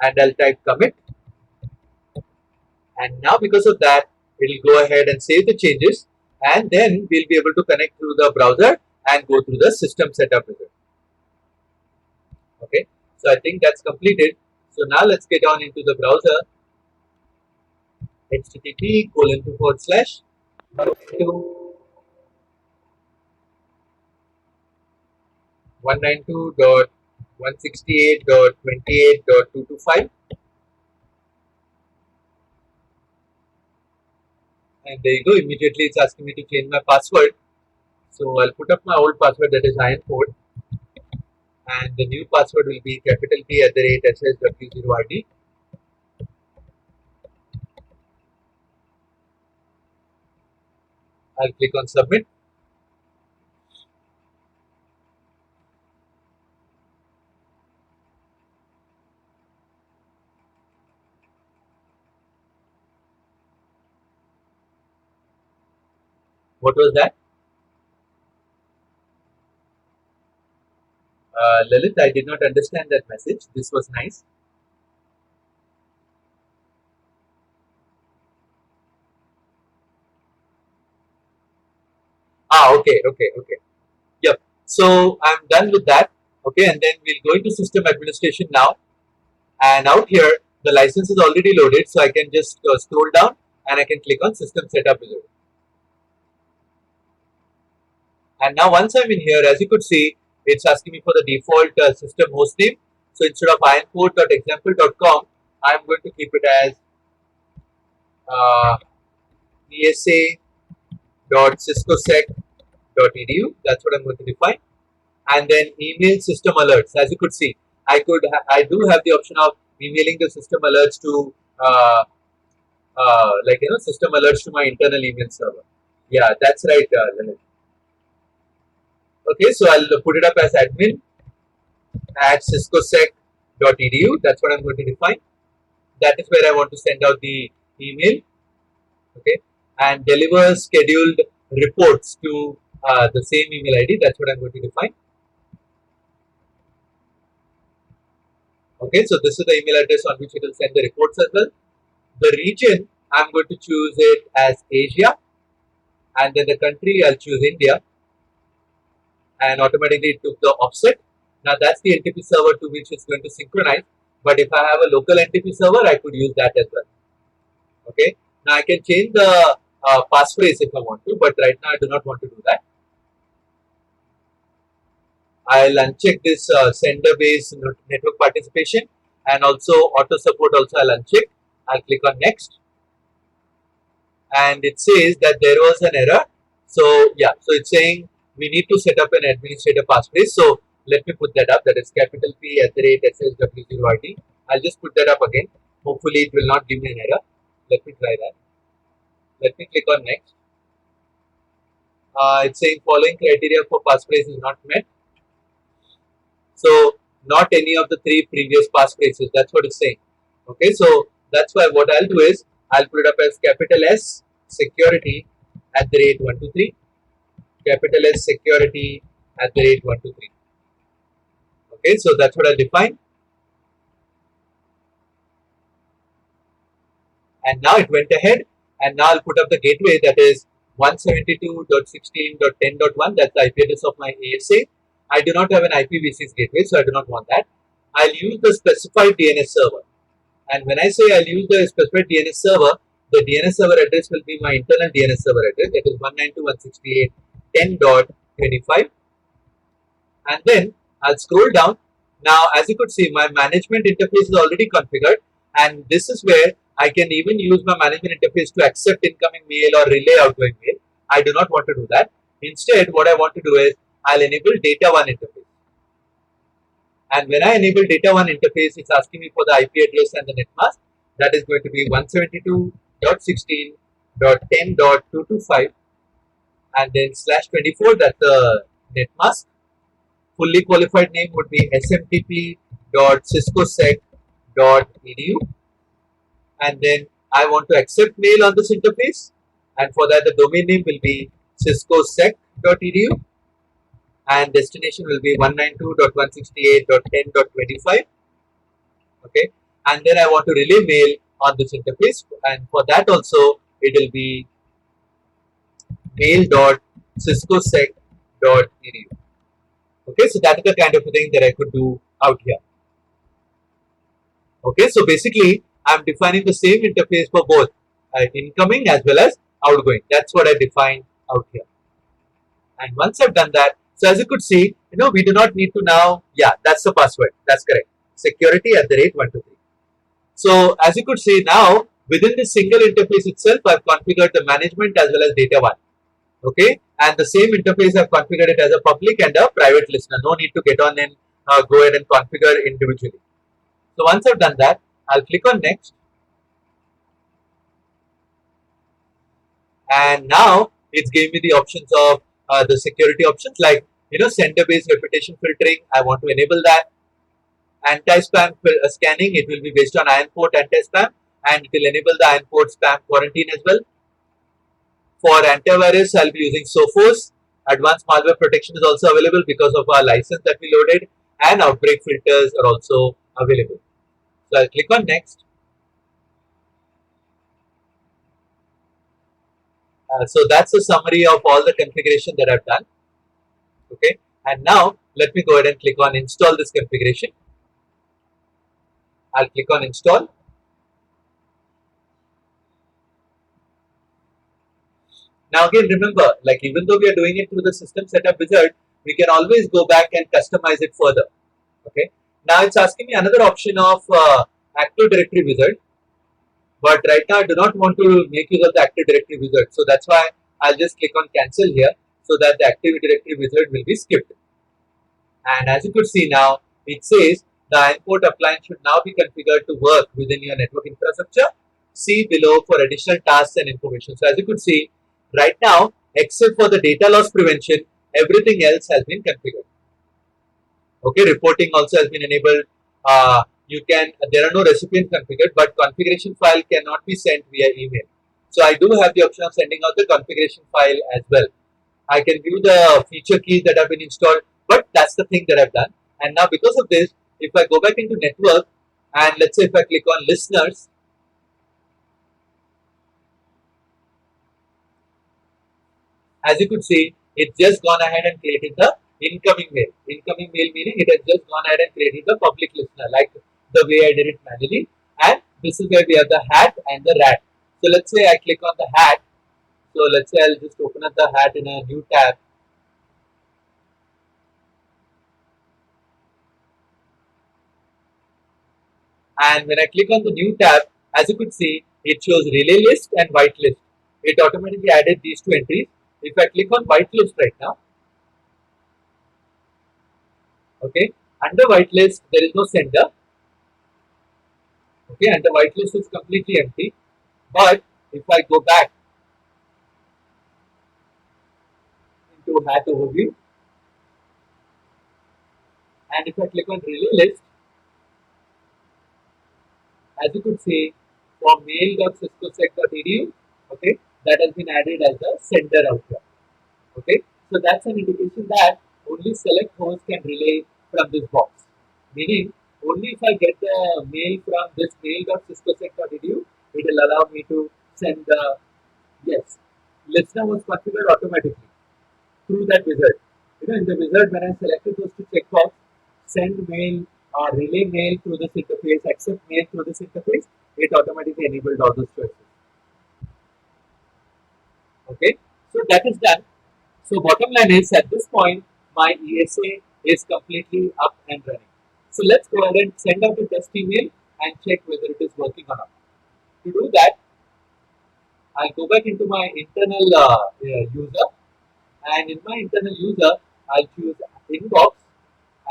and I'll type commit, and now because of that, it'll go ahead and save the changes, and then we'll be able to connect through the browser and go through the system setup wizard. Okay, so I think that's completed. So now let's get on into the browser. http:// 192.168.28.225, and there you go. Immediately it's asking me to change my password, so I'll put up my old password, that is IN4, and the new password will be capital P@SSW0RD. I'll click on submit. What was that? Lalit, I did not understand that message. This was nice. Okay. Yep. So I'm done with that. Okay, and then we'll go into system administration now. And out here, the license is already loaded, so I can just scroll down and I can click on system setup wizard. And now once I'm in here, as you could see, it's asking me for the default system host name. So instead of input.example.com, I'm going to keep it as esa.ciscosec.edu. That's what I'm going to define. And then email system alerts. As you could see, I do have the option of emailing the system alerts to system alerts to my internal email server. Yeah, that's right, Lalit. Okay, so I'll put it up as admin at ciscosec.edu. That's what I'm going to define. That is where I want to send out the email. Okay, and deliver scheduled reports to the same email ID. That's what I'm going to define. Okay, so this is the email address on which it will send the reports as well. The region, I'm going to choose it as Asia, and then the country, I'll choose India, and automatically it took the offset. Now that's the NTP server to which it's going to synchronize, but if I have a local NTP server, I could use that as well. Okay, now I can change the passphrase if I want to, but right now I do not want to do that. I'll uncheck this sender based network participation, and also auto support also I'll uncheck. I'll click on next, and it says that there was an error. So yeah, so it's saying we need to set up an administrator passphrase. So let me put that up. That is capital P@SSW0RD. I'll just put that up again. Hopefully it will not give me an error. Let me try that. Let me click on next. It's saying following criteria for passphrase is not met. So not any of the three previous passphrases. That's what it's saying. Okay, so that's why what I'll do is I'll put it up as capital S security @123, capital S security @123. Okay, so that's what I'll define. And now it went ahead, and now I'll put up the gateway, that is 172.16.10.1. That's the IP address of my ESA. I do not have an IPv6 gateway, so I do not want that. I'll use the specified DNS server. And when I say I'll use the specified DNS server, the DNS server address will be my internal DNS server address, that is 192.168.10.25. And then I'll scroll down. Now, as you could see, my management interface is already configured. And this is where I can even use my management interface to accept incoming mail or relay outgoing mail. I do not want to do that. Instead, what I want to do is I'll enable data 1 interface. And when I enable data 1 interface, it's asking me for the IP address and the net mask. That is going to be 172.16.10.225 and then slash 24, that's the net mask. Fully qualified name would be smtp.ciscosec.edu, and then I want to accept mail on this interface, and for that the domain name will be ciscosec.edu and destination will be 192.168.10.25. Okay, and then I want to relay mail on this interface, and for that also it will be mail.ciscosec.edu. Okay, so that is the kind of thing that I could do out here. Okay, so basically I'm defining the same interface for both incoming as well as outgoing. That's what I defined out here. And once I've done that, so as you could see, we do not need to now, yeah, that's the password. That's correct. Security@123. So as you could see now, within this single interface itself, I've configured the management as well as data 1. Okay, and the same interface I've configured it as a public and a private listener. No need to get on and go ahead and configure individually. So once I've done that, I'll click on next, and now it's giving me the options of the security options like sender based reputation filtering. I want to enable that. Anti-spam scanning, it will be based on iron port anti-spam, and it will enable the iron port spam quarantine as well. For antivirus, I'll be using Sophos. Advanced malware protection is also available because of our license that we loaded, and outbreak filters are also available. So I'll click on next. So that's a summary of all the configuration that I've done. Okay, and now let me go ahead and click on install this configuration. I'll click on install. Now again, remember, like even though we are doing it through the system setup wizard, we can always go back and customize it further. Okay. Now it's asking me another option of Active Directory wizard, but right now I do not want to make use of the Active Directory wizard. So that's why I'll just click on cancel here so that the Active Directory wizard will be skipped. And as you could see now, it says the import appliance should now be configured to work within your network infrastructure. See below for additional tasks and information. So as you could see, right now, except for the data loss prevention, everything else has been configured. Okay, reporting also has been enabled. There are no recipients configured, but configuration file cannot be sent via email. So I do have the option of sending out the configuration file as well. I can view the feature keys that have been installed, but that's the thing that I've done. And now because of this, if I go back into network and let's say if I click on listeners, as you could see, it's just gone ahead and created the incoming mail. Incoming mail meaning it has just gone ahead and created the public listener like the way I did it manually. And this is where we have the hat and the rat. So let's say I click on the hat. So let's say I'll just open up the hat in a new tab. And when I click on the new tab, as you could see, it shows relay list and white list. It automatically added these two entries. If I click on white list right now, okay, under whitelist there is no sender. Okay, and the whitelist is completely empty. But if I go back into hat overview, and if I click on relay list, as you could see, for mail.ciscosec.edu, okay, that has been added as a sender out here. Okay, so that's an indication that only select host can relay from this box. Meaning, only if I get the mail from this mail.ciscosec.edu, it will allow me to send the yes. Listener was configured automatically through that wizard. In the wizard, when I selected those two checkbox, send mail or relay mail through this interface, accept mail through this interface, it automatically enabled all those choices. Okay, so that is done. So bottom line is at this point, my ESA is completely up and running. So let's go ahead and send out a test email and check whether it is working or not. To do that, I'll go back into my internal user, and in my internal user, I'll choose inbox,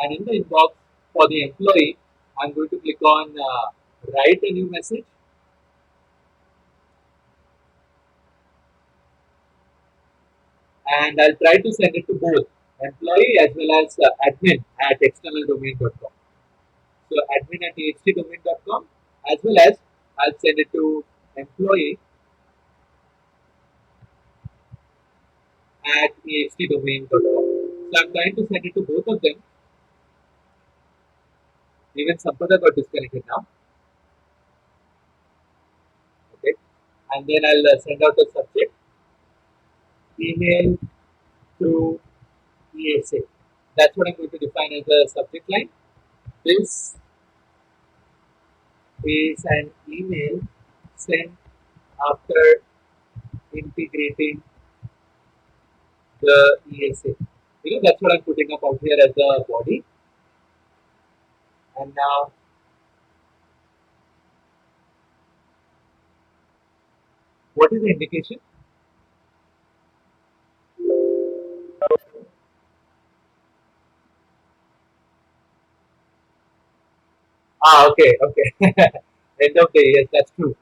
and in the inbox for the employee, I'm going to click on write a new message, and I'll try to send it to both employee as well as admin at externaldomain.com. So admin at extdomain.com, as well as I'll send it to employee at extdomain.com. So I'm trying to send it to both of them. Even Sampada got disconnected now. Okay, and then I'll send out the subject email through ESA. That's what I'm going to define as the subject line. This is an email sent after integrating the ESA. That's what I'm putting up out here as the body. And now, what is the indication? Okay, okay. End of day, yes, that's true.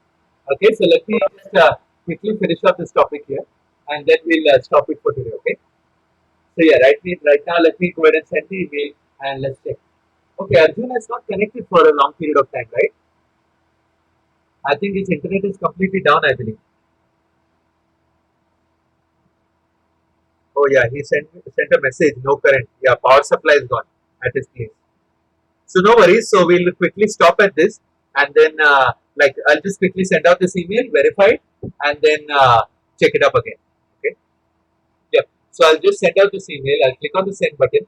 Okay, so let me just quickly finish up this topic here, and then we'll stop it for today. Okay. So yeah, right now, let me go ahead and send the email, and let's check. Okay, Arjun has not connected for a long period of time, right? I think his internet is completely down, I believe. Oh yeah, he sent a message, no current. Yeah, power supply is gone at his place. So no worries. So we'll quickly stop at this, and then like I'll just quickly send out this email, verify it, and then check it up again. Okay. Yeah. So I'll just send out this email. I'll click on the send button.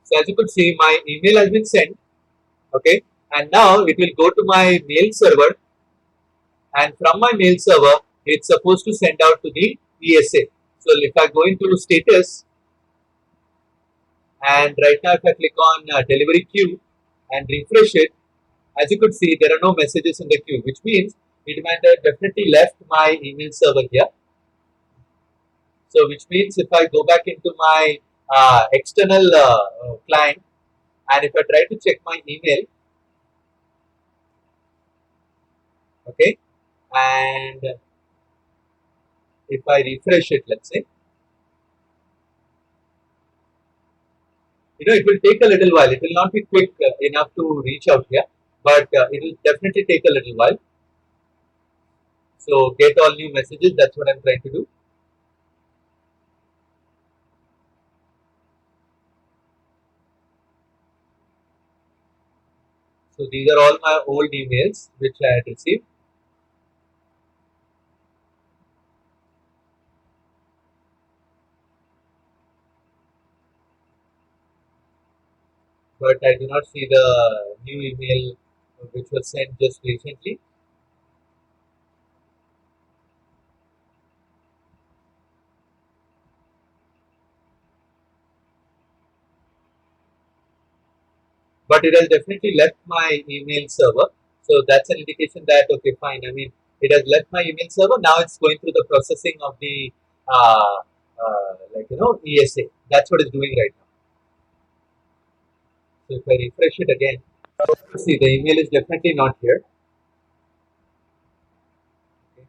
So as you could see, my email has been sent. Okay. And now it will go to my mail server, and from my mail server, it's supposed to send out to the ESA. So if I go into status, and right now if I click on delivery queue and refresh it, as you could see, there are no messages in the queue, which means it might have definitely left my email server here. So which means if I go back into my external client, and if I try to check my email, okay, and if I refresh it, let's say, it will take a little while. It will not be quick enough to reach out here, but it will definitely take a little while. So get all new messages. That's what I'm trying to do. So these are all my old emails which I had received. But I do not see the new email which was sent just recently. But it has definitely left my email server. So that's an indication that, okay, fine. I mean, it has left my email server. Now it's going through the processing of the, ESA. That's what it's doing right now. So if I refresh it again, see the email is definitely not here. Okay.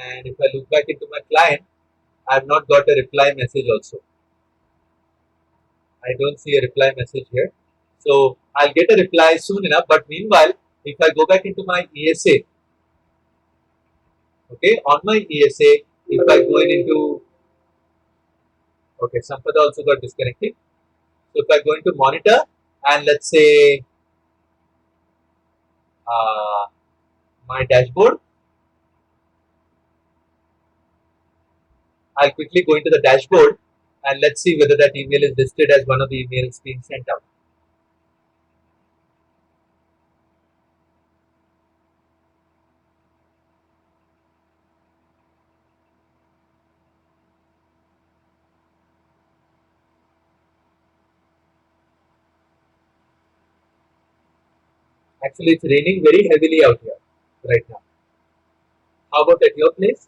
And if I look back into my client, I have not got a reply message also. I don't see a reply message here. So I'll get a reply soon enough. But meanwhile, if I go back into my ESA, okay, on my ESA, if I go into, okay, Sampada also got disconnected. So if I go into monitor and let's say uh, my dashboard, I'll quickly go into the dashboard and let's see whether that email is listed as one of the emails being sent out. Actually, it's raining very heavily out here right now. How about at your place?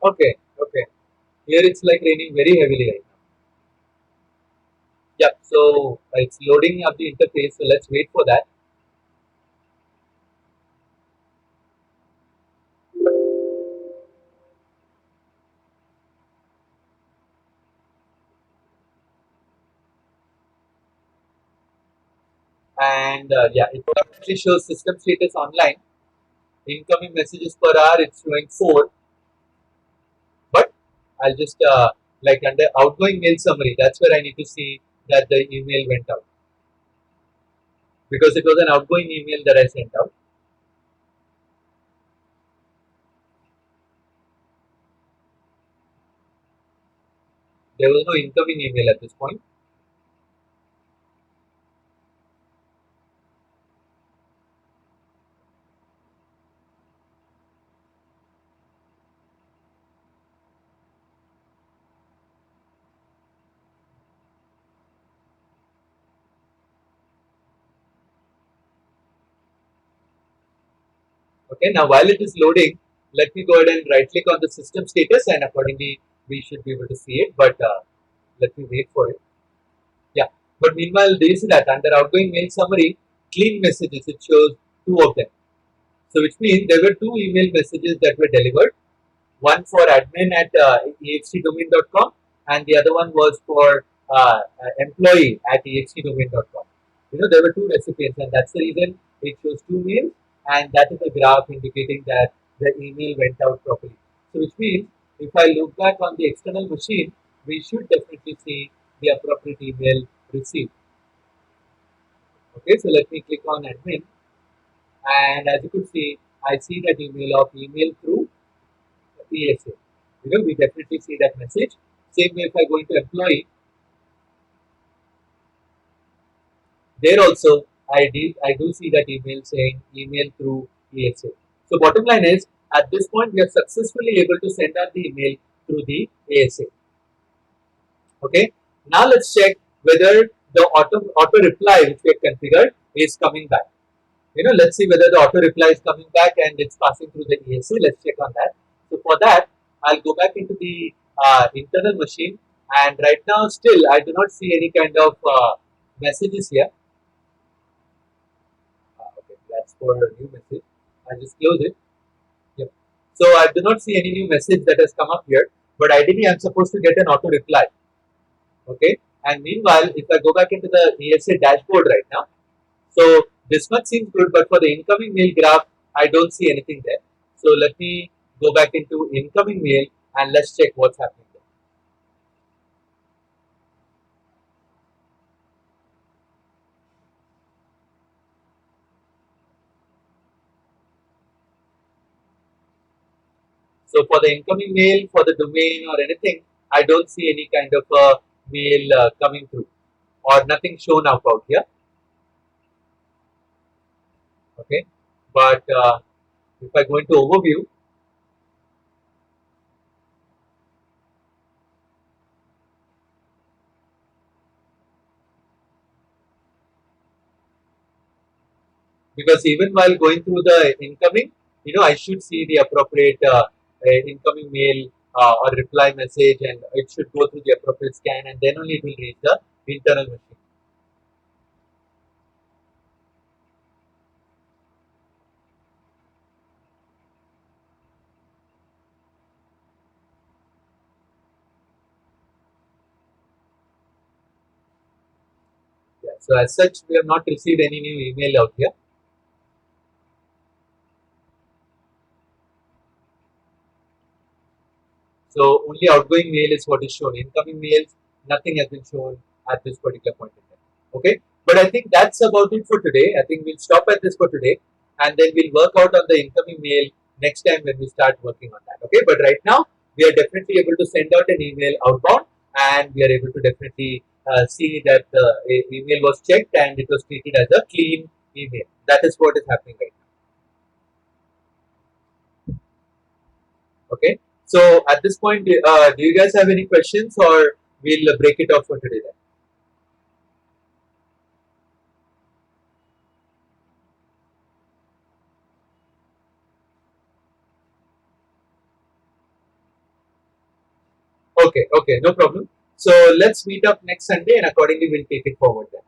Okay, okay. Here it's like raining very heavily right now. Yeah, so it's loading up the interface. So let's wait for that. And yeah, it actually shows system status online. Incoming messages per hour, it's showing 4. But I'll just like under outgoing mail summary, that's where I need to see that the email went out because it was an outgoing email that I sent out. There was no incoming email at this point. Okay, now while it is loading, let me go ahead and right click on the system status and accordingly we should be able to see it. But let me wait for it. Yeah, but meanwhile, there is that under outgoing mail summary, clean messages, it shows 2 of them. So which means there were 2 email messages that were delivered. One for admin at extdomain.com and the other one was for employee at extdomain.com. There were 2 recipients and that's the reason it shows 2 mails and that is a graph indicating that the email went out properly. So which means if I look back on the external machine, we should definitely see the appropriate email received. Okay, so let me click on admin and as you could see, I see that email through ESA. We definitely see that message. Same way if I go into employee, there also I do see that email saying email through ESA. So bottom line is at this point we are successfully able to send out the email through the ESA. Okay. Now let's check whether the auto reply which we have configured is coming back. Let's see whether the auto reply is coming back and it's passing through the ESA. Let's check on that. So for that, I'll go back into the internal machine, and right now still I do not see any kind of messages here. Okay, that's for a new message. I just close it. Yep. So I do not see any new message that has come up here, but ideally I'm supposed to get an auto reply. Okay, and meanwhile, if I go back into the ESA dashboard right now, so this much seems good, but for the incoming mail graph, I don't see anything there. So let me go back into incoming mail and let's check what's happening there. So for the incoming mail, for the domain or anything, I don't see any kind of a mail coming through or nothing shown up out here. Okay, but if I go into overview, because even while going through the incoming, I should see the appropriate incoming mail or reply message, and it should go through the appropriate scan, and then only it will reach the internal machine. Yeah. So as such, we have not received any new email out here. So only outgoing mail is what is shown. Incoming mails, nothing has been shown at this particular point in time. Okay, but I think that's about it for today. I think we'll stop at this for today, and then we'll work out on the incoming mail next time when we start working on that. Okay, but right now we are definitely able to send out an email outbound, and we are able to definitely see that the email was checked and it was treated as a clean email. That is what is happening right now. Okay. So at this point, do you guys have any questions, or we'll break it off for today then? Okay, okay, no problem. So let's meet up next Sunday, and accordingly we'll take it forward then.